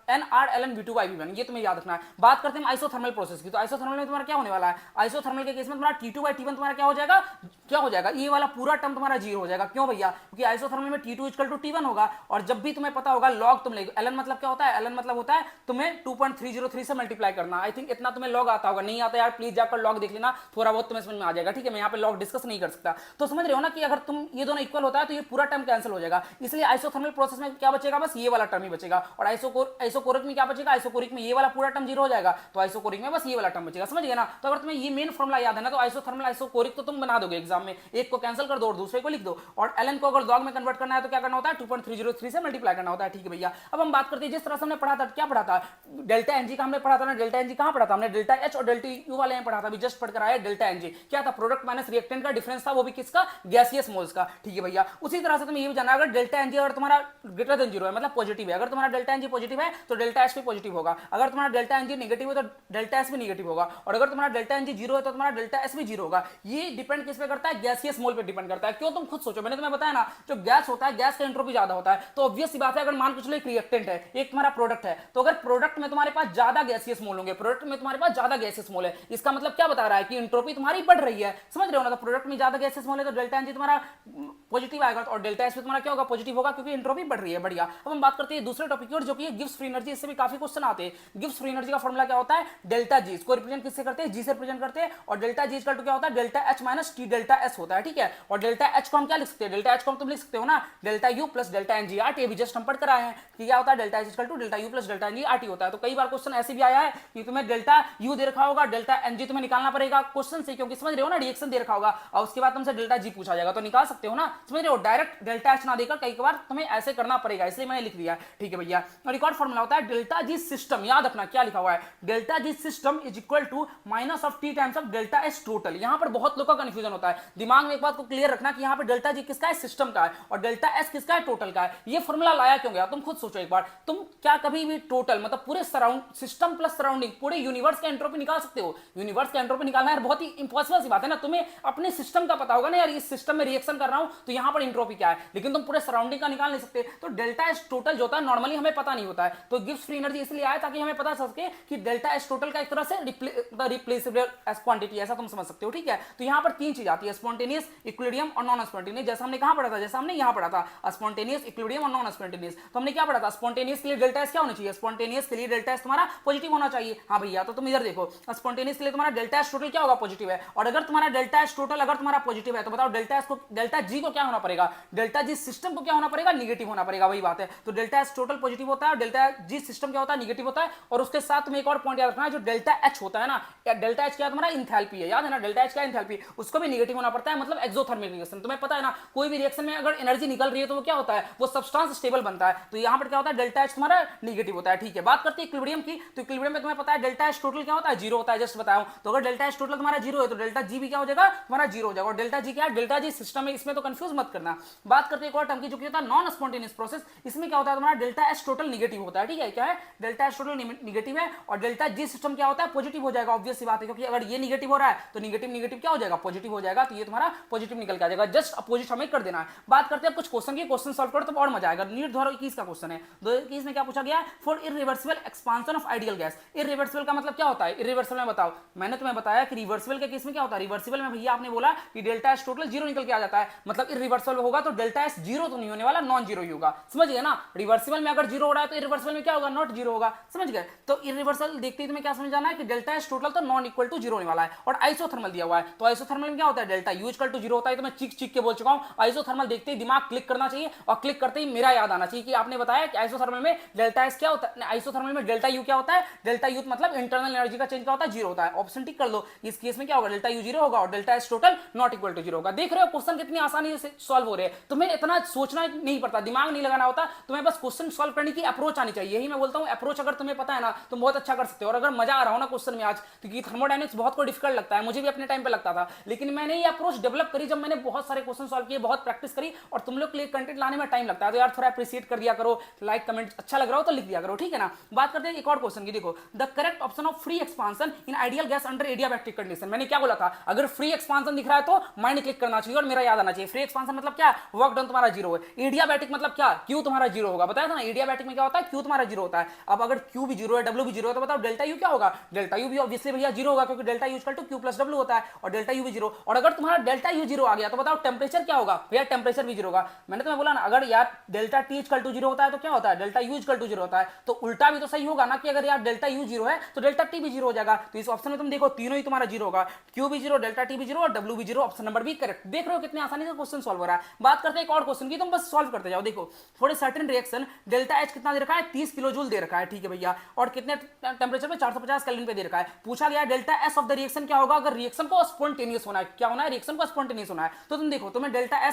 NR ln V2 by V1, ये तुम्हें याद रखना है। बात करते हैं आइसोथर्मल प्रोसेस की, तो आइसोथर्मल में तुम्हारा क्या होने वाला है, आइसोथर्मल के केस में तुम्हारा T2 by T1 तुम्हारा क्या हो जाएगा, क्या हो जाएगा, ये वाला पूरा टर्म तुम्हारा जीरो हो जाएगा। क्यों भैया, क्योंकि आइसोथर्मल में T2 इक्वल टू T1 होगा, और जब भी तुम्हें पता होगा लॉग तुम ले, ln मतलब क्या होता है, ln मतलब होता है तुम्हें 2.303 से मल्टीप्लाई करना। आई थिंक इतना तुम्हें लॉग आता होगा, नहीं आता यार प्लीज जाकर लॉग देख लेना, थोड़ा बहुत तुम्हें समझ में आ जाएगा, ठीक है। मैं यहाँ पे लॉग डिस्कस नहीं कर सकता, तो समझ रहे हो ना कि अगर तुम ये दोनों इक्वल होता है तो ये पूरा टर्म कैंसिल हो जाएगा। इसलिए आइसोथर्मल प्रोसेस में क्या बचेगा, बस ये वाला टर्म ही बचेगा। और आइसोकोरिक में क्या बचेगा, आइसोकोरिक में ये वाला पूरा टर्म जीरो हो जाएगा, तो आइसोकोरिक में बस ये वाला टर्म बचेगा, समझ गए ना। तो अगर तुम्हें ये मेन फॉर्मूला याद है ना, तो आइसोथर्मल आइसोकोरिक तो तुम बना दोगे एग्जाम में, एक को कैंसिल कर दो और दूसरे को लिख दो। और ln को अगर लॉग में कन्वर्ट करना है तो क्या करना होता है, 2.303 से मल्टीप्लाई करना होता है, ठीक है भैया। अब हम बात करते हैं जिस तरह से हमने पढ़ा था, क्या पढ़ा था, डेल्टा एनजी का हमने पढ़ा था ना। डेल्टा एनजी कहां पढ़ा था हमने, डेल्टा एच और डेल्टा यू वाले में पढ़ा था, अभी जस्ट पढ़कर आया। डेल्टा एनजी क्या था, प्रोडक्ट माइनस रिएक्टेंट का डिफरेंस था, वो भी किसका, गैसियस मोल्स का, ठीक है भैया। उसी तरह से तुम्हें ये भी जानना, अगर डेल्टा एनजी अगर तुम्हारा ग्रेटर देन जीरो है, मतलब पॉजिटिव है, अगर तुम्हारा डेल्टा एनजी पॉजिटिव है तो डेल्टा एच भी पॉजिटिव होगा। अगर तुम्हारा डेल्टा एनजी नेगेटिव है तो डेल्टा एस भी नेगेटिव होगा, और अगर तुम्हारा डेल्टा एनजी जीरो है तो तुम्हारा डेल्टा एस भी जीरो होगा। ये डिपेंड किस पे करता है, गैसियस मोल पे डिपेंड करता है। क्यों, तुम खुद सोचो, मैंने तुम्हें बताया ना, जो गैस होता है गैस का एंट्रोपी ज्यादा होता है, तो ऑब्वियस सी बात है, अगर मान के चलो एक रिएक्टेंट है, एक तुम्हारा प्रोडक्ट है, तो अगर प्रोडक्ट में तुम्हारे पास ज्यादा गैसियस मोल होंगे, प्रोडक्ट में तुम्हारे पास ज्यादा गैसियस मोल है, इसका मतलब क्या बता रहा है कि एंट्रोपी तुम्हारी बढ़ रही है, समझ रहे हो ना। तो प्रोडक्ट में ज्यादा गैसियस मोल है तो डेल्टा एनजी तुम्हारा पॉजिटिव आएगा, और डेल्टा एस तुम्हारा क्या होगा, पॉजिटिव होगा, क्योंकि एंट्रोपी बढ़ रही है, बढ़िया। अब हम बात करते हैं दूसरे टॉपिक की और, जो कि गिब्स फ्री एनर्जी। इससे भी काफी क्वेश्चन आते हैं। गिब्स फ्री एनर्जी का फॉर्मूला क्या होता है, डेल्टा जी, इसको रिप्रेजेंट किससे करते हैं, जी से रिप्रेजेंट करते हैं, और डेल्टा जी इक्वल टू क्या होता है, delta H minus T delta S होता है, ठीक है। और डेल्टा एच को हम क्या लिख सकते हैं, डेल्टा एच को हम तुम लिख सकते हो ना, delta U plus delta N G R T, अभी जस्ट हम पढ़ कर आए हैं कि क्या होता है, delta H equal to delta U plus delta N G R T होता है। तो कई बार क्वेश्चन ऐसे भी आया है कि तुम्हें डेल्टा यू दे रखा होगा, डेल्टा एन जी तुम्हें निकालना पड़ेगा क्वेश्चन से, क्योंकि समझ रहे हो ना रिएक्शन दे रखा होगा और उसके बाद तुमसे डेल्टा जी पूछा जाएगा तो निकाल सकते हो ना, समझ रहे हो। डायरेक्ट डेल्टा एच ना देकर कई बार तुम्हें ऐसे करना पड़ेगा, इसलिए मैंने लिख दिया। ठीक है भैया, और एक और फॉर्मूला होता है डेल्टा जी सिस्टम, याद रखना क्या लिखा हुआ है, delta G system is equal to minus of T times of delta S total. यहां पर बहुत लोगों का कंफ्यूजन होता है, दिमाग में एक बात को क्लियर रखना कि यहां पर डेल्टा जी किसका है, सिस्टम का है, और डेल्टा एस किसका है, टोटल का है। ये फॉर्मूला लाया क्यों गया, तुम खुद सोचो एक बार। तुम क्या कभी भी टोटल मतलब पूरे सराउंड सिस्टम प्लस सराउंडिंग पूरे यूनिवर्स का एंट्रोपी निकाल सकते हो? यूनिवर्स का एंट्रोपी निकालना यार बहुत ही इंपॉसिबल सी बात है ना। तुम्हें अपने सिस्टम का पता होगा ना यार, इस सिस्टम में रिएक्शन कर रहा हूं तो यहां पर एंट्रोपी क्या है, लेकिन तुम पूरे सराउंडिंग का निकाल नहीं सकते। तो डेल्टा एस टोटल जो होता है नॉर्मली हमें पता नहीं होता है, तो गिब्स फ्री एनर्जी इसलिए आया ताकि हमें पता चल सके कि डेल्टा एस टोटल का एक तरह से रिप्लेसेबल एज क्वांटिटी, ऐसा तुम समझ सकते हो। ठीक है, तो यहां पर तीन चीज आती है, स्पॉन्टेनियस, इक्विलिब्रियम और नॉन स्पॉन्टेनियस। जैसा हमने कहां पढ़ा था, जैसा हमने यहां पढ़ा था स्पॉन्टेनियस, इक्विलिब्रियम और नॉन स्पॉन्टेनियस। तो हमने क्या पढ़ा था, स्पॉन्टेनियस के लिए डेल्टा एस क्या होना चाहिए, स्पॉन्टेनियस के लिए डेल्टा एस तुम्हारा पॉजिटिव होना चाहिए। हाँ भैया, तो तुम इधर देखो, स्पॉन्टेनियस के लिए तुम्हारा डेल्टा एस टोटल क्या होगा, पॉजिटिव है। और अगर तुम्हारा डेल्टा एस टोटल अगर तुम्हारा पॉजिटिव है तो बताओ डेल्टा एस को, डेल्टा जी को क्या होना पड़ेगा, डेल्टा जी सिस्टम को क्या होना पड़ेगा, निगेटिव होना पड़ेगा। वही बात है, तो डेल्टा एस टोटल पॉजिटिव होता है और डेल्टा जी सिस्टम क्या होता है, निगेटिव होता है। और उसके साथ तुम्हें एक और पॉइंट याद रखना है, जो डेल्टा एच होता है ना, डेल्टा एच क्या तुम्हारा इंथैल्पी है, याद है ना, डेल्टा एच क्या इंथैल्पी, उसको भी निगेटिव होना पड़ता है, मतलब एक्सोथर्मिक रिएक्शन। तुम्हें पता है ना, कोई भी रिएक्शन में अगर एनर्जी निकल रही है तो वो क्या होता है, वो सब्सटेंस स्टेबल बनता है। तो यहां पर क्या होता है, डेल्टा एच तुम्हारा निगेटिव होता है। ठीक है, बात करते हैं इक्विलिब्रियम की, तो इक्विलिब्रियम में तुम्हें पता है डेल्टा एच टोटल क्या होता है, जीरो होता है, जस्ट बताया हूं। तो अगर डेल्टा एच टोटल तुम्हारा जीरो है तो डेल्टा जी भी क्या हो जाएगा, तुम्हारा जीरो हो जाएगा। और डेल्टा जी क्या है, डेल्टा जी सिस्टम में, इसमें तो कंफ्यूज मत करना। बात करते हैं एक और टर्म की, जो कि होता है नॉन स्पॉन्टेनियस प्रोसेस। इसमें क्या होता है, तुम्हारा डेल्टा एच टोटल निगेटिव होता है। ठीक है, क्या है, डेल्टा एच टोटल निगेटिव है और डेल्टा जी सिस्टम क्या होता है, पॉजिटिव हो जाएगा। ऑब्वियस सी बात है, क्योंकि अगर ये निगेटिव हो रहा है तो निगेटिव निगेटिव क्या हो जाएगा, पॉजिटिव हो जाएगा। तो ये तुम्हारा पॉजिटिव निकल के आ जाएगा, जस्ट अपोजिट हमें कर देना है। बात करते हैं कुछ क्वेश्चन की, क्वेश्चन सॉल्व करो तो और मजा आएगा। नीट 2021 का क्वेश्चन है, 2021 में क्या पूछा गया, for irreversible expansion of ideal gas. Irreversible का मतलब क्या होता है, इरिवर्सिबल में बताओ। मैंने तुम्हें बताया कि रिवर्सिबल के केस में क्या होता है, रिवर्सिबल में भैया आपने बोला कि डेल्टा एस टोटल जीरो निकल के आ जाता है, मतलब इरिवर्सिबल होगा तो डेल्टा एस जीरो तो नहीं होने वाला, नॉन जीरो ही होगा। समझ गए ना, रिवर्सिबल में अगर जीरो हो रहा है तो इरिवर्सिबल में क्या होगा, नॉट जीरो होगा। समझ गए, तो इरिवर्सल देखते ही तुम्हें क्या समझ जाना है कि डेल्टा एस टोटल तो नॉन इक्वल टू जीरो होने वाला है। और आइसोथर्मल दिया हुआ है, तो आइसोथर्मल में क्या होता है, delta U equal to zero होता है। तो मैं चीख चीख के बोल चुका हूं, आइसोथर्मल देखते ही दिमाग क्लिक करना चाहिए और क्लिक करते ही मेरा याद आना चाहिए कि आपने बताया कि आइसोथर्मल में डेल्टा एस क्या होता है, आइसोथर्मल में डेल्टा यू क्या होता है, डेल्टा यू मतलब इंटरनल एनर्जी का चेंज क्या होता है, जीरो होता है। ऑप्शन टिक कर लो, इस केस में क्या होगा, डेल्टा यू जीरो होगा और delta S total not equal to zero होगा। देख रहे हो क्वेश्चन कितनी आसानी से सॉल्व हो रहे हैं, तुम्हें इतना सोचना नहीं पड़ता, दिमाग नहीं लगाना होता, तुम्हें बस क्वेश्चन सॉल्व करने की अप्रोच आनी चाहिए। यही मैं बोलता हूं, अप्रोच अगर तुम्हें पता है ना तुम बहुत अच्छा कर सकते हो। और अगर मजा आ रहा हो ना क्वेश्चन में आज, क्योंकि थर्मोडायनेमिक्स बहुत को डिफिकल्ट लगता है, मुझे भी अपने टाइम पे लगता था, लेकिन मैंने ये अप्रोच डेवलप करी जब मैंने बहुत सारे क्वेश्चन सॉल्व किए, बहुत प्रैक्टिस करी, और तुम लोग के लिए कंटेंट लाने में टाइम लगता है, तो यार थोड़ा अप्रिशिएट कर दिया करो, लाइक कमेंट अच्छा लग रहा हो तो लिख दिया करो, ठीक है ना। बात करते हैं एक और क्वेश्चन की, देखो the correct option of free expansion in ideal gas under adiabatic condition. मैंने क्या बोला था, अगर फ्री एक्सपांशन दिख रहा है तो माइंड क्लिक करना चाहिए और मेरा याद आना चाहिए। फ्री एक्सपांशन मतलब क्या, वर्क डन तुम्हारा जीरो है। एडियाबैटिक मतलब क्या, क्यू तुम्हारा जीरो होगा, बताया था ना, एडियाबैटिक में क्या होता है, क्यू तुम्हारा जीरो होता है। अब अगर क्यू भी जीरो है, डब्ल्यू भी जीरो है, तो बताओ डेल्टा यू क्या होगा, डेल्टा यू भी ऑब्वियसली भैया जीरो होगा, क्योंकि delta U equal to Q plus W होता है और डेल्टा यू भी जीरो। और अगर तुम्हारा डेल्टा यू जीरो आ गया तो बताओ टेम्परेचर क्या होगा, भैया टेम्परेचर भी जीरो होगा। मैंने तुम्हें बोला ना, अगर यार delta T equal to zero होता है तो क्या होता है, delta U equal to zero होता है। तो उल्टा भी तो सही होगा ना, कि अगर यार डेल्टा यू जीरो है तो डेल्टा टी भी जीरो हो जाएगा। तो इस ऑप्शन में तुम देखो तीनों ही तुम्हारा जीरो होगा, क्यू भी जीरो, डेल्टा टी भी जीरो और डब्ल्यू भी जीरो। ऑप्शन नंबर भी करेक्ट। देख रहे हो कितनी आसानी से क्वेश्चन सॉल्व हो रहा है। बात करते हैं एक और क्वेश्चन की, तुम बस सॉल्व करते जाओ। देखो थोड़े सर्टेन रिएक्शन, डेल्टा एच कितना दे रखा है, 30 किलो जूल दे रखा है, ठीक है भैया, और कितने टेंपरेचर पे, 450 केल्विन पे दे रखा है। पूछा गया delta S of the reaction क्या होगा, अगर रिएक्शन को स्पॉन्टेनियस होना है, क्या होना है, रिएक्शन को स्पॉन्टेनियस होना है। तो तुम देखो, तुम्हें डेल्टा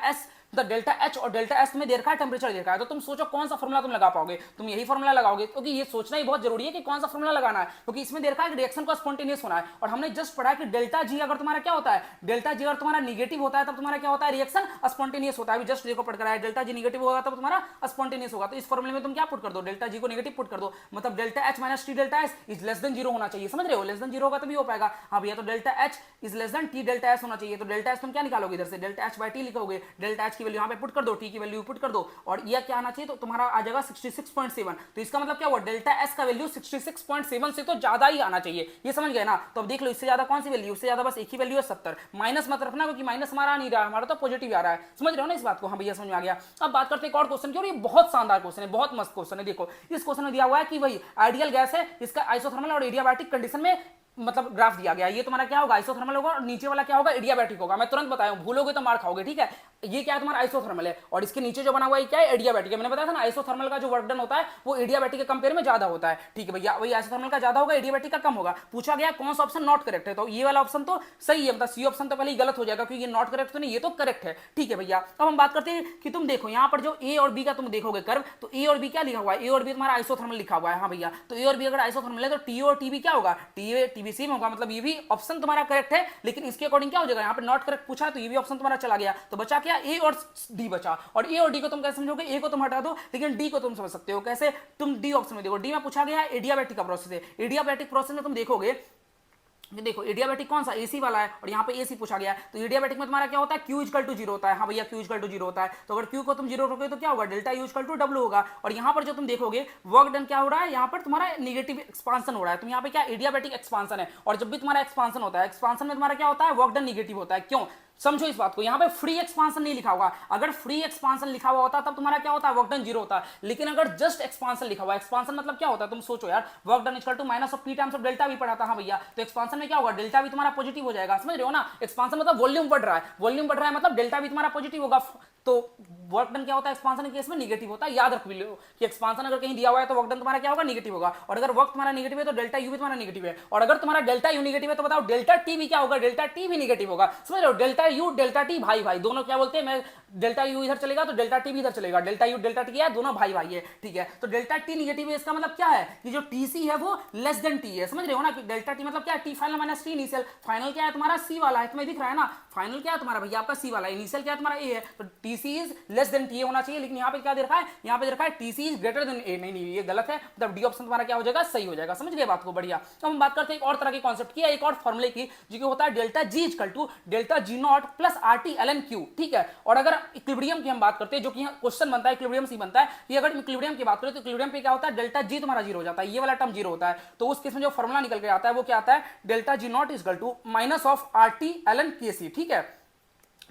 एस तो डेल्टा एच और डेल्टा एस में दे रखा है, टेंपरेचर दे रखा है, तो तुम सोचो कौन सा फॉर्मूला तुम लगा पाओगे। तुम यही फॉर्मूला लगाओगे, क्योंकि ये सोचना ही बहुत जरूरी है कि कौन सा फॉर्मूला लगाना है, क्योंकि इसमें दे रखा है कि रिएक्शन को स्पॉन्टेनियस होना है। और हमने जस्ट पढ़ा कि डेल्टा जी अगर तुम्हारा क्या होता है, डेल्टा जी अगर तुम्हारा निगेटिव होता है तब तुम्हारा क्या होता है, रिएक्शन स्पॉन्टेनियस होता है। जस्ट देखो पढ़ कर आया, डेल्टा जी निगेटिव होगा तब तुम्हारा स्पॉन्टेनियस होगा। तो इस फॉर्मूले में तुम क्या पुट कर दो, डेल्टा जी को निगेटिव पुट कर दो, मतलब delta H minus T delta S is less than zero होना चाहिए। समझ रहे हो, लेस देन जीरो होगा तभी हो पाएगा। हाँ भैया, तो delta H is less than T delta S होना चाहिए। तो डेल्टा एस तुम क्या निकालोगे, इधर से डेल्टा एच बाई टी लिखोगे, डेल्टा एच की वैल्यू यहाँ पे पुट कर दो, टी की वैल्यू पुट कर दो, और ये क्या आना चाहिए, तो तुम्हारा आ जाएगा 66.7। तो इसका मतलब क्या हुआ, डेल्टा एस का वैल्यू 66.7 से तो ज्यादा ही आना चाहिए। ये समझ गए ना। तो अब देख लो, इससे ज्यादा कौन सी वैल्यू, उससे ज्यादा बस एक ही वैल्यू है 70। माइनस मत रखना, क्योंकि माइनस हमारा नहीं रहा है, हमारा तो पॉजिटिव आ रहा है। समझ रहे हो ना इस बात को। हाँ भैया समझ में आ गया। अब बात करते हैं एक और क्वेश्चन की, और ये बहुत शानदार क्वेश्चन है, बहुत मस्त क्वेश्चन है। देखो इस क्वेश्चन में दिया हुआ है कि भाई आइडियल गैस है, इसका आइसोथर्मल और एडियाबैटिक कंडीशन में मतलब ग्राफ दिया गया। ये तुम्हारा क्या होगा, आइसोथर्मल होगा, और नीचे वाला क्या होगा, एडियाबैटिक होगा। मैं तुरंत बताया हूं, भूलोगे तो मार खाओगे, ठीक है। ये क्या है तुम्हारा आइसोथर्मल है, और इसके नीचे जो बना हुआ है क्या है एडियाबैटिक है। मैंने बताया था ना आइसोथर्मल का जो वर्क डन होता है वो एडियाबैटिक के कंपेयर में ज्यादा होता है, ठीक है भैया, वही आइसोथर्मल का ज्यादा होगा, एडियाबैटिक का कम होगा। पूछा गया कौन सा ऑप्शन नॉट करेक्ट है, तो ये वाला ऑप्शन तो सही है, मतलब सी ऑप्शन तो पहले ही गलत हो जाएगा क्योंकि ये नॉट करेक्ट तो नहीं, ये तो करेक्ट है, ठीक है भैया। अब हम बात करते हैं कि तुम देखो यहाँ पर जो ए और बी का तुम देखोगे कर्व, तो ए और बी क्या लिखा हुआ है, ए और बी तुम्हारा आइसोथर्मल लिखा हुआ है, हाँ भैया, तो ए और बी अगर आइसोथर्मल है तो टी और टी बी क्या होगा, टी बी सेम होगा, मतलब ये भी ऑप्शन तुम्हारा करेक्ट है, लेकिन इसके अकॉर्डिंग क्या हो जाएगा, यहाँ पर नॉट करेक्ट पूछा तो ये भी ऑप्शन तुम्हारा चला गया, तो बचा क्या ए और डी बचा। और ए और डी को तुम कैसे समझोगे, ए को तुम हटा दो लेकिन डी को तुम समझ सकते हो कैसे, तुम डी ऑप्शन में देखो, डी में पूछा गया एडियाबैटिक का प्रोसेस है, एडियाबैटिक प्रोसेस में तुम देखोगे, देखो एडियाबैटिक कौन सा एसी वाला है, और यहाँ पे एसी पूछा गया है, तो एडियाबैटिक में तुम्हारा क्या होता है क्यू इक्वल टू जीरो होता है, हाँ भैया क्यू इक्वल टू जीरो होता है, तो अगर क्यू को तुम जीरो रखोगे तो क्या होगा delta U equal to W होगा। और यहाँ पर जो तुम देखोगे वर्क डन क्या हो रहा है, यहाँ पर तुम्हारा नेगेटिव एक्सपांसन हो रहा है, तुम यहाँ पे क्या एडियाबैटिक एक्सपांसन है, और जब भी तुम्हारा एक्सपांसन होता है, एक्सपांसन में तुम्हारा क्या होता है वर्क डन नेगेटिव होता है, क्यों समझो इस बात को, यहाँ पे फ्री एक्सपांसन नहीं लिखा होगा, अगर फ्री एक्सपांसन लिखा हुआ होता तब तुम्हारा क्या होता है वर्क डन जीरो होता है, लेकिन अगर जस्ट एक्सपांसन लिखा हुआ है, एक्सपांसन मतलब क्या होता है तुम सोचो यार, work done equal to minus of P times of delta भी पढ़ा था, हाँ भैया, तो एक्सपांसन में क्या होगा डेल्टा भी तुम्हारा पॉजिटिव हो जाएगा, समझ रहे हो ना, एक्सपांसन मतलब वॉल्यूम बढ़ रहा है, वॉल्यूम बढ़ रहा है मतलब डेल्टा भी तुम्हारा पॉजिटिव होगा, तो वर्क डन क्या होता है एक्सपांसन के केस में नेगेटिव होता है, याद रख लो कि एक्सपांसन अगर कहीं दिया हुआ है तो वर्क डन तुम्हारा क्या होगा नेगेटिव होगा, और अगर वर्क तुम्हारा नेगेटिव है तो डेल्टा यू भी तुम्हारा नेगेटिव है, और अगर तुम्हारा डेल्टा यू नेगेटिव है तो बताओ डेल्टा टी भी क्या होगा, डेल्टा टी भी नेगेटिव होगा, समझ रहे हो, डेल्टा यू डेल्टा टी भाई भाई दोनों क्या बोलते हैं, मैं डेल्टा यू इधर चलेगा तो डेल्टा टी भी इधर चलेगा, डेल्टा यू डेल्टा टी है दोनों भाई भाई है, ठीक है, तो डेल्टा टी नेगेटिव है, इसका मतलब क्या है कि जो टीसी है वो लेस देन टी है, समझ रहे हो ना, कि डेल्टा टी मतलब क्या है T final minus T initial, final क्या है तुम्हारा सी वाला है, तुम्हें दिख रहा है ना, फाइनल क्या है तुम्हारा भैया आपका सी वाला, इनिशियल क्या है तुम्हारा ए है, तो TC is less than T होना चाहिए, लेकिन यहाँ पे क्या दे रखा है, यहाँ पे दे रखा है टीसी इज ग्रेटर देन ए, नहीं ये गलत है, मतलब डी ऑप्शन तुम्हारा क्या हो जाएगा सही हो जाएगा, समझ गए बात को, बढ़िया। तो हम बात करते हैं एक और तरह के कॉन्सेप्ट की, एक और फॉर्मूले की, जो कि होता है delta G equal to delta G not plus R T L N Q, ठीक है, और अगर इक्विलिब्रियम की हम बात करते हैं, जो कि यहाँ क्वेश्चन बनता है इक्विलिब्रियम से बनता है, ये अगर इक्विलिब्रियम की बात करें तो इक्विलिब्रियम पे क्या होता है डेल्टा जी तुम्हारा जीरो हो जाता है, ये वाला टर्म जीरो होता है, तो उस केस में जो फॉर्मूला निकल के आता है वो क्या आता है delta G not equal to minus of R T L N K C, ठीक है,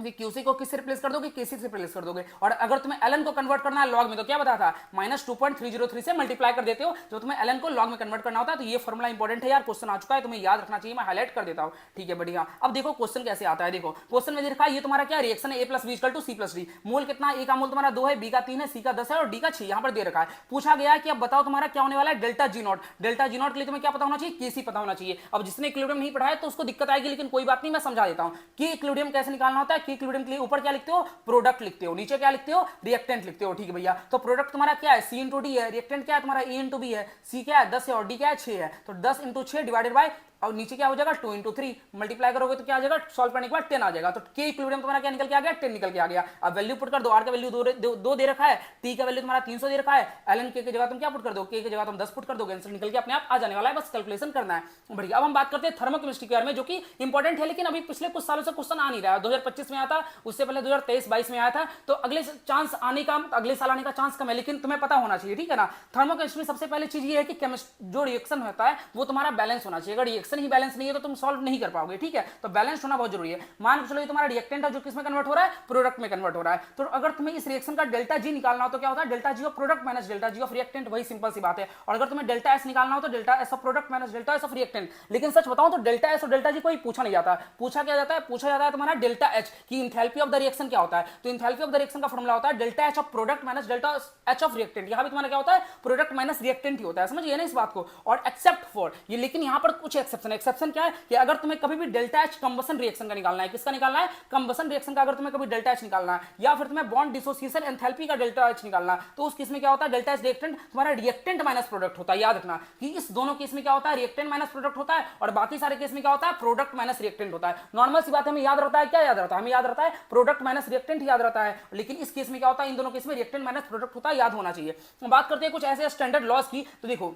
क्यूसी को किससे रिप्लेस कर दोगे केसी से रिप्लेस कर दोगे, और अगर तुम्हें एलन को कन्वर्ट करना है लॉग में तो क्या बताया था माइनस 2.303 से मल्टीप्लाई कर देते हो, जो तुम्हें एलन को लॉग में कन्वर्ट करना होता है, तो ये फॉर्मूला इंपॉर्टेंट है यार, क्वेश्चन आ चुका है तुम्हें याद रखना चाहिए, मैं हाईलाइट कर देता हूं, ठीक है बढ़िया। अब देखो क्वेश्चन कैसे आता है, देखो क्वेश्चन में देखा ये तुम्हारा क्या रिएक्शन है A plus B equal to C plus D, mole कितना ए का मोल तुम्हारा 2 है, बी का 3 है, सी का 10 है और डी का 6 यहां पर दे रखा है, पूछा गया है कि अब बताओ तुम्हारा क्या होने वाला है delta G not, delta G not के लिए तुम्हें क्या पता होना चाहिए केसी पता होना चाहिए, अब जिसने इक्विलिब्रियम नहीं पढ़ा है तो उसको दिक्कत आएगी, लेकिन कोई बात नहीं मैं समझा देता हूं कि इक्विलिब्रियम कैसे निकालना होता है, कि इक्विलिब्रियम के लिए ऊपर क्या लिखते हो प्रोडक्ट लिखते हो, नीचे क्या लिखते हो रिएक्टेंट लिखते हो, ठीक है भैया, तो प्रोडक्ट तुम्हारा क्या है सी इंटू डी है, रिएक्टेंट क्या है तुम्हारा ए इंटू बी है, सी क्या है 10 है और डी क्या है 6 है, तो 10 इंटू 6 डिवाइडेड बाय, और नीचे क्या हो जाएगा 2 इंटू 3 मल्टीप्लाई करोगे तो क्या आ जाएगा सॉल्व करने के बाद 10 आ जाएगा, तो के इक्विलिब्रियम तुम्हारा क्या निकल के आ गया 10 निकल के आ गया। अब वैल्यू पुट कर दो, आर का वैल्यू 2 दे रखा है, टी का वैल्यू तुम्हारा 300 दे रखा है, एल एन के जगह तुम क्या पुट कर दो, के की जगह तुम 10 पुट कर दोगे, आंसर निकल के अपने आप आ जाने वाला है, बस कैलकुलेशन करना है, बढ़िया। अब हम बात करते हैं थर्मोकेमिस्ट्री के बारे में, जो कि इंपॉर्टेंट है, लेकिन अभी पिछले कुछ सालों से क्वेश्चन आ नहीं रहा है, 2025 में आया था, उससे पहले 2023-22 में आया था, तो अगले चांस आने का अगले साल आने का चांस कम है, लेकिन तुम्हें पता होना चाहिए, ठीक है ना। थर्मोकेमिस्ट्री सबसे पहले चीज ये है कि जो रिएक्शन होता है वो तुम्हारा बैलेंस होना चाहिए, अगर रिएक्शन ही बैलेंस नहीं है तो तुम सॉल्व नहीं कर पाओगे, ठीक है, तो बैलेंस होना बहुत जरूरी है। मान के चलो ये तुम्हारा रिएक्टेंट है जो किसमें कन्वर्ट हो रहा है प्रोडक्ट में कन्वर्ट हो रहा है, तो अगर तुम्हें इस रिएक्शन का डेल्टा जी निकालना हो तो क्या होता है delta ji of product minus delta G of reactant, वही सिंपल सी बात है, और अगर तुम्हें डेल्टा एस निकालना हो तो delta S of product minus delta S of reactant, लेकिन सच बताऊं तो डेल्टा एस और डेल्टा जी कोई पूछा नहीं जाता, पूछा क्या जाता है, पूछा जाता है तुम्हारा डेल्टा एच की इंथैल्पी ऑफ द रिएक्शन क्या होता है, तो इंथैल्पी ऑफ द रिएक्शन का फॉर्मूला होता है delta H of product minus delta H of reactant, यहां भी तुम्हारा क्या होता है प्रोडक्ट माइनस रिएक्टेंट ही होता है, समझिए ना इस बात को, और एक्सेप्ट फॉर ये, लेकिन यहां पर कुछ एक्सेप्शन, एक्सेप्शन क्या है कि अगर तुम्हें कभी भी डेल्टा एच कंबसन रिएक्शन का निकालना है, किसका निकालना है कंबसन रिएक्शन का, अगर तुम्हें कभी डेल्टा एच निकालना है, या फिर तुम्हें बॉन्ड डिसोसिएशन एंथैल्पी का डेल्टा एच निकालना है, तो उस केस में क्या होता है डेल्टा एच रिएक्टेंट तुम्हारा रिएक्टेंट माइनस प्रोडक्ट होता है, याद रखना कि इस दोनों केस में क्या होता है रिएक्टेंट माइनस प्रोडक्ट होता है, और बाकी सारे केस में क्या होता है प्रोडक्ट माइनस रिएक्टेंट होता है। नॉर्मल सी बात है, हमें याद रहता है, क्या याद रहता है, हमें याद रहता है प्रोडक्ट माइनस रिएक्टेंट याद रहता है, लेकिन इस केस में क्या होता है इन दोनों केस में रिएक्टेंट माइनस प्रोडक्ट होता है, याद होना चाहिए। बात करते हैं कुछ ऐसे स्टैंडर्ड लॉज की, तो देखो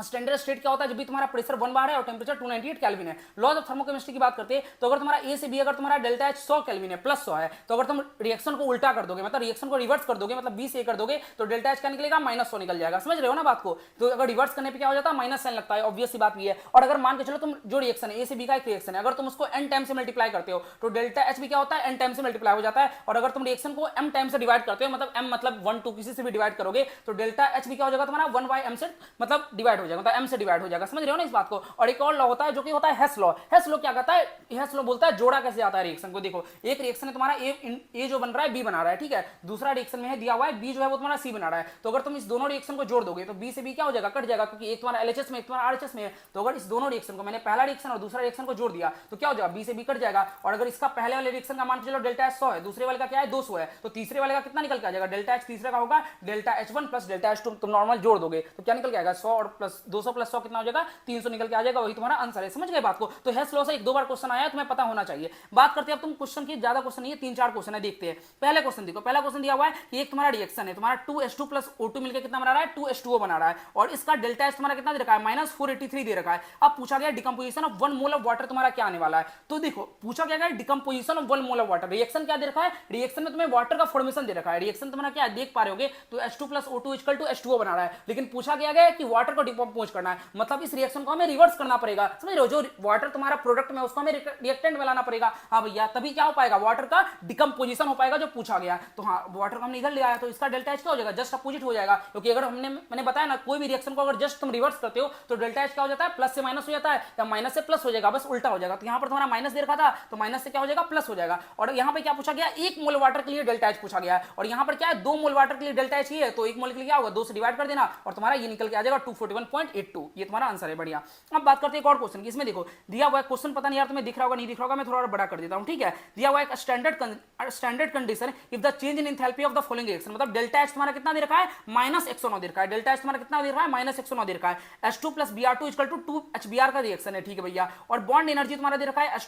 स्टैंडर्ड स्टेट क्या होता है जब भी तुम्हारा प्रेशर 1 बार है और टेंपरेचर 298 केल्विन है। लॉज ऑफ थर्मोकेमिस्ट्री की बात करते हैं तो अगर तुम्हारा ए से बी अगर तुम्हारा डेल्टा एच 100 केल्विन है प्लस 100 है, तो अगर तुम रिएक्शन को उल्टा कर दोगे, मतलब रिएक्शन को रिवर्स कर दोगे, मतलब बी से ए कर दोगे, तो डेल्टा एच क्या निकलेगा -100 निकल जाएगा, समझ रहे हो ना बात को। तो अगर रिवर्स करने पे क्या हो जाता है -साइन लगता है, ऑब्वियस सी बात ये है। और अगर मान के चलो तुम जो रिएक्शन है ए से बी का एक रिएक्शन है, अगर तुम उसको n टाइम से मल्टीप्लाई करते हो तो डेल्टा एच भी क्या होता है n टाइम से मल्टीप्लाई हो जाता है, और अगर तुम रिएक्शन को m टाइम से डिवाइड करते हो, मतलब m मतलब 1 2 किसी से भी डिवाइड करोगे, तो डेल्टा एच भी क्या हो जाएगा तुम्हारा 1/m से मतलब डिवाइड हो जाएगा, मतलब m से डिवाइड हो जाएगा, समझ रहे हो ना इस बात को। और एक और लॉ होता है जो कि होता है हेस लॉ। हेस लॉ क्या कहता है, हेस लॉ बोलता है जोड़ा कैसे आता है रिएक्शन को। देखो एक रिएक्शन है तुम्हारा ए जो बन रहा है बी बना रहा है, ठीक है, दूसरा रिएक्शन में है दिया हुआ है बी जो है वो तुम्हारा सी बना रहा है, तो अगर तुम इस दोनों रिएक्शन को जोड़ दोगे तो बी से बी क्या हो जाएगा, कट जाएगा, क्योंकि एक तुम्हारा एलएचएस में एक तुम्हारा आरएचएस में है। तो अगर इस दोनों रिएक्शन को, मैंने पहला रिएक्शन और दूसरा रिएक्शन को जोड़ दिया तो क्या हो जाएगा, बी से बी कट जाएगा। और अगर इसका पहले वाले रिएक्शन का मान चलो डेल्टा एच 100 है, दूसरे वाले का क्या है 200 है, तो तीसरे वाले का कितना निकल के आ जाएगा, डेल्टा एच तीसरे का होगा डेल्टा एच1 प्लस डेल्टा एच2, तुम नॉर्मल जोड़ दोगे तो क्या निकल के आएगा 100 और प्लस 200 प्लस 100 कितना हो जाएगा 300 निकल के आ जाएगा, वही तुम्हारा आंसर है। समझ गए बात को। तो हेस लॉ से एक दो बार क्वेश्चन आया है, तुम्हें पता होना चाहिए। बात करते हैं अब तुम क्वेश्चन की, ज्यादा क्वेश्चन नहीं है, 3-4 क्वेश्चन है, देखते हैं। पहले क्वेश्चन देखो, पहला क्वेश्चन दिया हुआ है कि एक तुम्हारा रिएक्शन है तुम्हारा 2H2 प्लस O2 मिलकर कितना बना रहा है 2H2O बना रहा है, और इसका डेल्टा एच तुम्हारा कितना दे रखा है -483 दे रखा है। अब पूछा गया decomposition of 1 mole of water तुम्हारा क्या आने वाला है। तो देखो पूछा गया decomposition of 1 mole of water, reaction क्या दे रखा है, रिएक्शन में तुम्हें वाटर का फॉर्मेशन दे रखा है, रिएक्शन तुम्हारा क्या देख पा रहे होगे, तो H2 plus O2 equal to H2O बना रहा है, लेकिन पूछा गया कि वाटर को डिकम्पोज करना है, मतलब इस रिएक्शन को हमें रिवर्स करना पड़ेगा। समझ रहे हो, जो वाटर तुम्हारा प्रोडक्ट में उसको हमें रिएक्टेंट में लाना पड़ेगा। हाँ भैया, तभी क्या हो पाएगा, वाटर का डिकम्पोजिशन हो पाएगा जो पूछा गया। तो हाँ वाटर को हमने इधर ले आया तो इसका डेल्टा एच क्या हो जाएगा, जस्ट अपोजिट हो जाएगा, क्योंकि अगर मैंने बताया ना कोई भी रिएक्शन को अगर जस्ट तुम रिवर्स करते हो तो डेल्टा एच क्या हो जाता है, प्लस से माइनस हो जाता है या माइनस से प्लस हो जाएगा, बस उल्टा हो जाएगा। तो यहाँ पर तुम्हारा माइनस दे रखा था तो माइनस से क्या हो जाएगा प्लस हो जाएगा। और यहाँ पे क्या पूछा गया, 1 मोल वाटर के लिए डेल्टा एच पूछा गया है, और यहाँ पर क्या है 2 मोल वाटर के लिए डेल्टा एच ही है, तो 1 मोल के लिए क्या होगा 2 से डिवाइड कर देना और तुम्हारा ये निकल के आ जाएगा 241.82, ये तुम्हारा आंसर है। बढ़िया। अब बात करते हैं एक और क्वेश्चन की, इसमें देखो दिया हुआ है क्वेश्चन, पता नहीं यार तुम्हें दिख रहा होगा नहीं दिख रहा होगा, मैं थोड़ा और बड़ा कर देता हूँ, ठीक है। दिया हुआ है standard condition if the change in enthalpy of the following reaction, मतलब डेल्टा एच तुम्हारा कितना दे रखा है -109 दे रखा है, डेल्टा एच तुम्हारा कितना दे रहा है -109 दे रखा है, H2 plus Br2 equal to 2HBr का रिएक्शन है, ठीक है भैया। और बॉन्ड एनर्जी तुम्हारा दे रखा है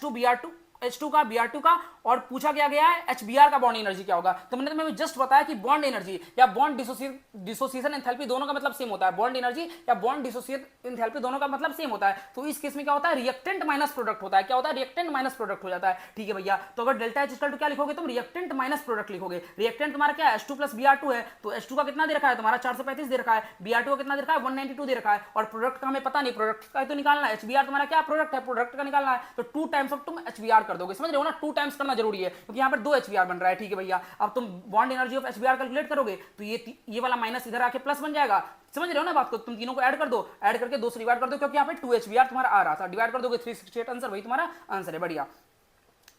H2 का Br2 का, और पूछा गया है HBr का बॉन्ड एनर्जी क्या होगा। तो मैंने तुम्हें जस्ट बताया कि बॉन्ड एनर्जी या बॉन्ड डिसोसिएशन एंथैल्पी दोनों का मतलब सेम होता है, बॉन्ड एनर्जी या बॉन्ड डिसोसिएशन एंथैल्पी दोनों का मतलब सेम होता है। तो इस केस में क्या होता है, रिएक्टेंट माइनस प्रोडक्ट होता है, क्या होता है रिएक्टेंट माइनस प्रोडक्ट हो जाता है, ठीक है भैया। तो अगर डेल्टा एच इक्वल टू क्या लिखोगे तुम, रिएक्टेंट माइनस प्रोडक्ट लिखोगे। रिएक्टेंट तुम्हारा क्या है H2 प्लस Br2 है, तो H2 का कितना दे रखा है तुम्हारा 435 दे रखा है, Br2 का कितना दे रखा है 192 दे रखा है, और प्रोडक्ट का हमें पता नहीं, प्रोडक्ट का तो निकालना है, HBr तुम्हारा क्या प्रोडक्ट है, प्रोडक्ट का निकालना है, तो 2 टाइम्स ऑफ तुम HBr कर दोगे। समझ रहे हो ना, 2 टाइम्स करना जरूरी है क्योंकि यहाँ पर 2 HBr बन रहा है, ठीक है भैया। अब तुम bond energy of HBr calculate करोगे तो ये वाला माइनस इधर आके प्लस बन जाएगा। समझ रहे हो ना बात को, तुम तीनों को ऐड कर दो, ऐड करके 2 से डिवाइड कर दो, क्योंकि यहाँ पे 2 HBr तुम्हारा आ रहा था, डिवाइड कर दोगे 368 आंसर, वही तुम्हारा आंसर है। बढ़िया।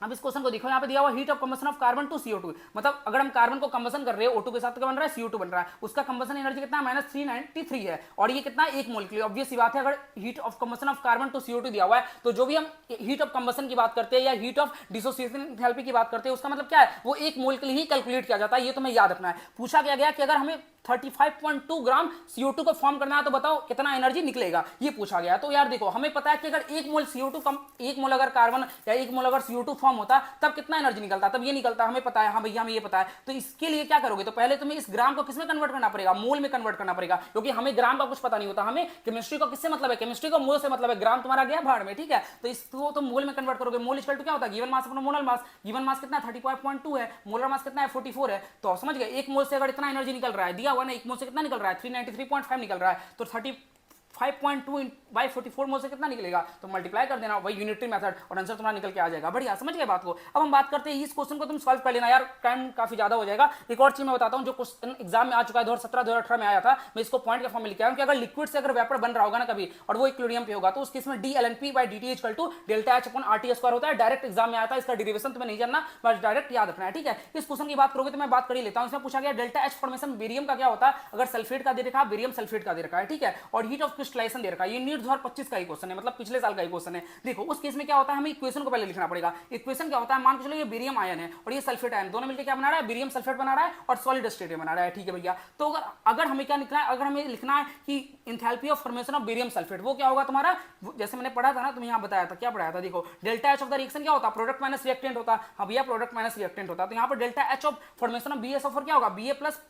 अब इस क्वेश्चन को देखो, यहाँ पे दिया हुआ heat of combustion of carbon to CO2, मतलब अगर हम कार्बन को कंबशन कर रहे हैं O2 के साथ क्या बन रहा है CO2 बन रहा है, उसका कंबशन एनर्जी कितना है -393 है, और ये कितना है 1 मोल के लिए। ऑब्वियस सी बात है, अगर heat of combustion of carbon to CO2 दिया हुआ है तो जो भी हम हीट ऑफ कंबशन की बात करते हैं या हीट ऑफ डिसोसिएशन एंथैल्पी की बात करते हैं उसका मतलब क्या है, वो 1 मोल के लिए ही कैलकुलेट किया जाता है, ये तुम्हें याद रखना है। पूछा गया कि अगर हमें 35.2 ग्राम CO2 को फॉर्म करना है तो बताओ कितना एनर्जी निकलेगा, ये पूछा गया। तो यार देखो हमें पता है कि अगर 1 मोल CO2 कम 1 मोल अगर कार्बन या 1 मोल अगर CO2 फॉर्म होता तब कितना एनर्जी निकलता, तब ये निकलता, हमें पता है। हाँ भैया हमें ये पता है। तो इसके लिए क्या करोगे, तो पहले तुम्हें इस ग्राम को किसमें कन्वर्ट करना पड़ेगा, मोल में कन्वर्ट करना पड़ेगा, क्योंकि हमें ग्राम का कुछ पता नहीं होता, हमें केमिस्ट्री को किससे मतलब है, केमिस्ट्री को मोल से मतलब है, ग्राम तुम्हारा गया भाड़ में, ठीक है। तो इसको तुम मोल में कन्वर्ट करोगे, मोल इक्वल टू क्या होता है गिवन मास अपना मोलर मास, गिवन मास कितना 35.2 है, मोलर मास कितना है 44 है। तो समझ गए, 1 मोल से अगर इतना एनर्जी निकल रहा है, दिया हुआ ना 1 मोल से कितना निकल रहा है 393.5 निकल रहा है, तो 35.2 बाई 44 मोल से कितना निकलेगा, तो मल्टीप्लाई कर देना, वही यूनिटरी मेथड, और आंसर तुम्हारा निकल के आ जाएगा। बढ़िया, समझ गए बात को। अब हम बात करते हैं इस क्वेश्चन को तुम सॉल्व कर लेना यार, टाइम काफी ज्यादा हो जाएगा। एक और चीज मैं बताता हूं, जो क्वेश्चन एग्जाम में आ चुका है 2017-2018 में आया था, मैं इसको पॉइंट के फॉर्म में लिखा हूं कि अगर लिक्विड से अगर वेपर बन रहा होगा ना कभी, और वो इक्विलिब्रियम पे होगा, तो उस केस में DLNP/dt equal to delta H upon RT square होता है। डायरेक्ट एग्जाम में आया था, इसका डेरिवेशन तुम्हें नहीं जानना, बस डायरेक्ट याद रखना है, ठीक है। इस क्वेश्चन की बात करोगे तो मैं बात कर ही लेता हूं। इसमें पूछा गया डेल्टा H फॉर्मेशन बेरियम का क्या होता है, अगर सल्फेट का दे रखा है, बेरियम सल्फेट का दे रखा है, ठीक है, और हीट ऑफ क्रिस्टलाइजेशन दे रखा है, ये नीट 2025 का ही क्वेश्चन है, मतलब पिछले साल का ही क्वेश्चन है। देखो उस केस में क्या होता है, हमें इक्वेशन को पहले लिखना पड़ेगा। इक्वेशन क्या होता है, मान के चलो ये बेरियम आयन है और ये सल्फेट आयन, दोनों मिलकर क्या बना रहा है, बेरियम सल्फेट बना रहा है और सॉलिड स्टेट में बना रहा है, ठीक है भैया। तो अगर हमें क्या लिखना है, अगर हमें लिखना है कि enthalpy of formation of barium sulphate, वो क्या होगा तुम्हारा, जैसे मैंने पढ़ा था ना, तुम्हें यहाँ बताया था, क्या पढ़ाया था, देखो delta H of the reaction क्या होता है, प्रोडक्ट माइनस रिएक्टेंट होता। हाँ भैया प्रोडक्ट माइनस रिएक्टेंट होता, तो यहाँ पर delta H of formation of BSO4 क्या होगा, BA प्लस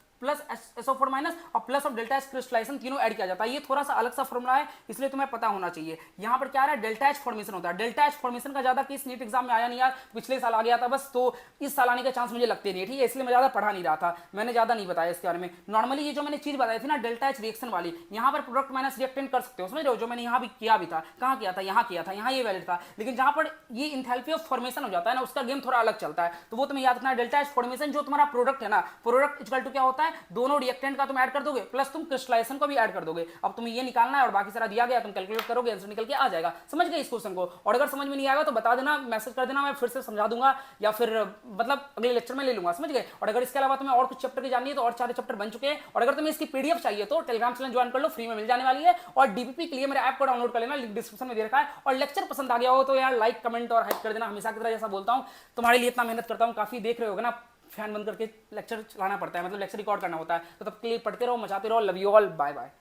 SO4 माइनस और plus of delta H crystallization, तीनों ऐड किया जाता है। ये थोड़ा सा अलग सा फॉर्मूला है, इसलिए तुम्हें पता होना चाहिए। यहाँ पर क्या आ रहा है, डेल्टा एच फॉर्मेशन होता है। डेल्टा एच फॉर्मेशन का ज्यादा केस नीट एग्जाम में आया नहीं यार, पिछले साल आ गया था बस, तो इस साल आने के चांस मुझे लगते नहीं, ठीक है, इसलिए मैं ज्यादा पढ़ा नहीं रहा था, मैंने ज्यादा नहीं बताया इसके बारे में। नॉर्मली ये जो मैंने चीज बताई थी ना डेल्टा एच रिएक्शन वाली, यहाँ पर प्रोडक्ट माइनस रिएक्टेंट कर सकते हो, समझ रहे हो, जो मैंने यहाँ भी किया भी था, कहाँ किया था, यहाँ किया था, यहाँ ये वैलिड था। लेकिन जहाँ पर ये एंथैल्पी ऑफ फॉर्मेशन हो जाता है ना, उसका गेम थोड़ा अलग चलता है, तो वो तुम्हें याद रखना है। डेल्टा एच फॉर्मेशन जो तुम्हारा प्रोडक्ट है ना, प्रोडक्ट इक्वल टू क्या होता है, दोनों रिएक्टेंट का तुम ऐड कर दोगे प्लस तुम क्रिस्टलाइजेशन को भी ऐड कर दोगे। अब तुम्हें ये निकालना है और बाकी सारा दिया गया, तुम कैलकुलेट करोगे, आंसर निकल के आ जाएगा। समझ गए इस क्वेश्चन को? और अगर समझ में नहीं आएगा तो बता देना, मैसेज कर देना, मैं फिर से समझा दूंगा या फिर मतलब अगले लेक्चर में ले लूंगा। समझ गए? और अगर इसके अलावा तुम्हें और कुछ चैप्टर की जाननी है तो और 4 चैप्टर बन चुके हैं। और अगर तुम्हें इसकी पीडीएफ चाहिए तो टेलीग्राम चैनल ज्वाइन कर लो, फ्री में मिल जाने वाली है। और डीपीपी के लिए मेरे ऐप को डाउनलोड कर लेना, लिंक डिस्क्रिप्शन में दे रखा है। और लेक्चर पसंद आ गया हो तो यार लाइक कमेंट और हाइप कर देना, हमेशा की तरह जैसा बोलता हूं तुम्हारे लिए इतना मेहनत करता हूं, काफी देख रहे होगे ना, फैन बंद करके लेक्चर चलाना पड़ता है, मतलब लेक्चर रिकॉर्ड करना होता है। तो तब के लिए पढ़ते रहो, मचाते रहो। Love you all, bye bye.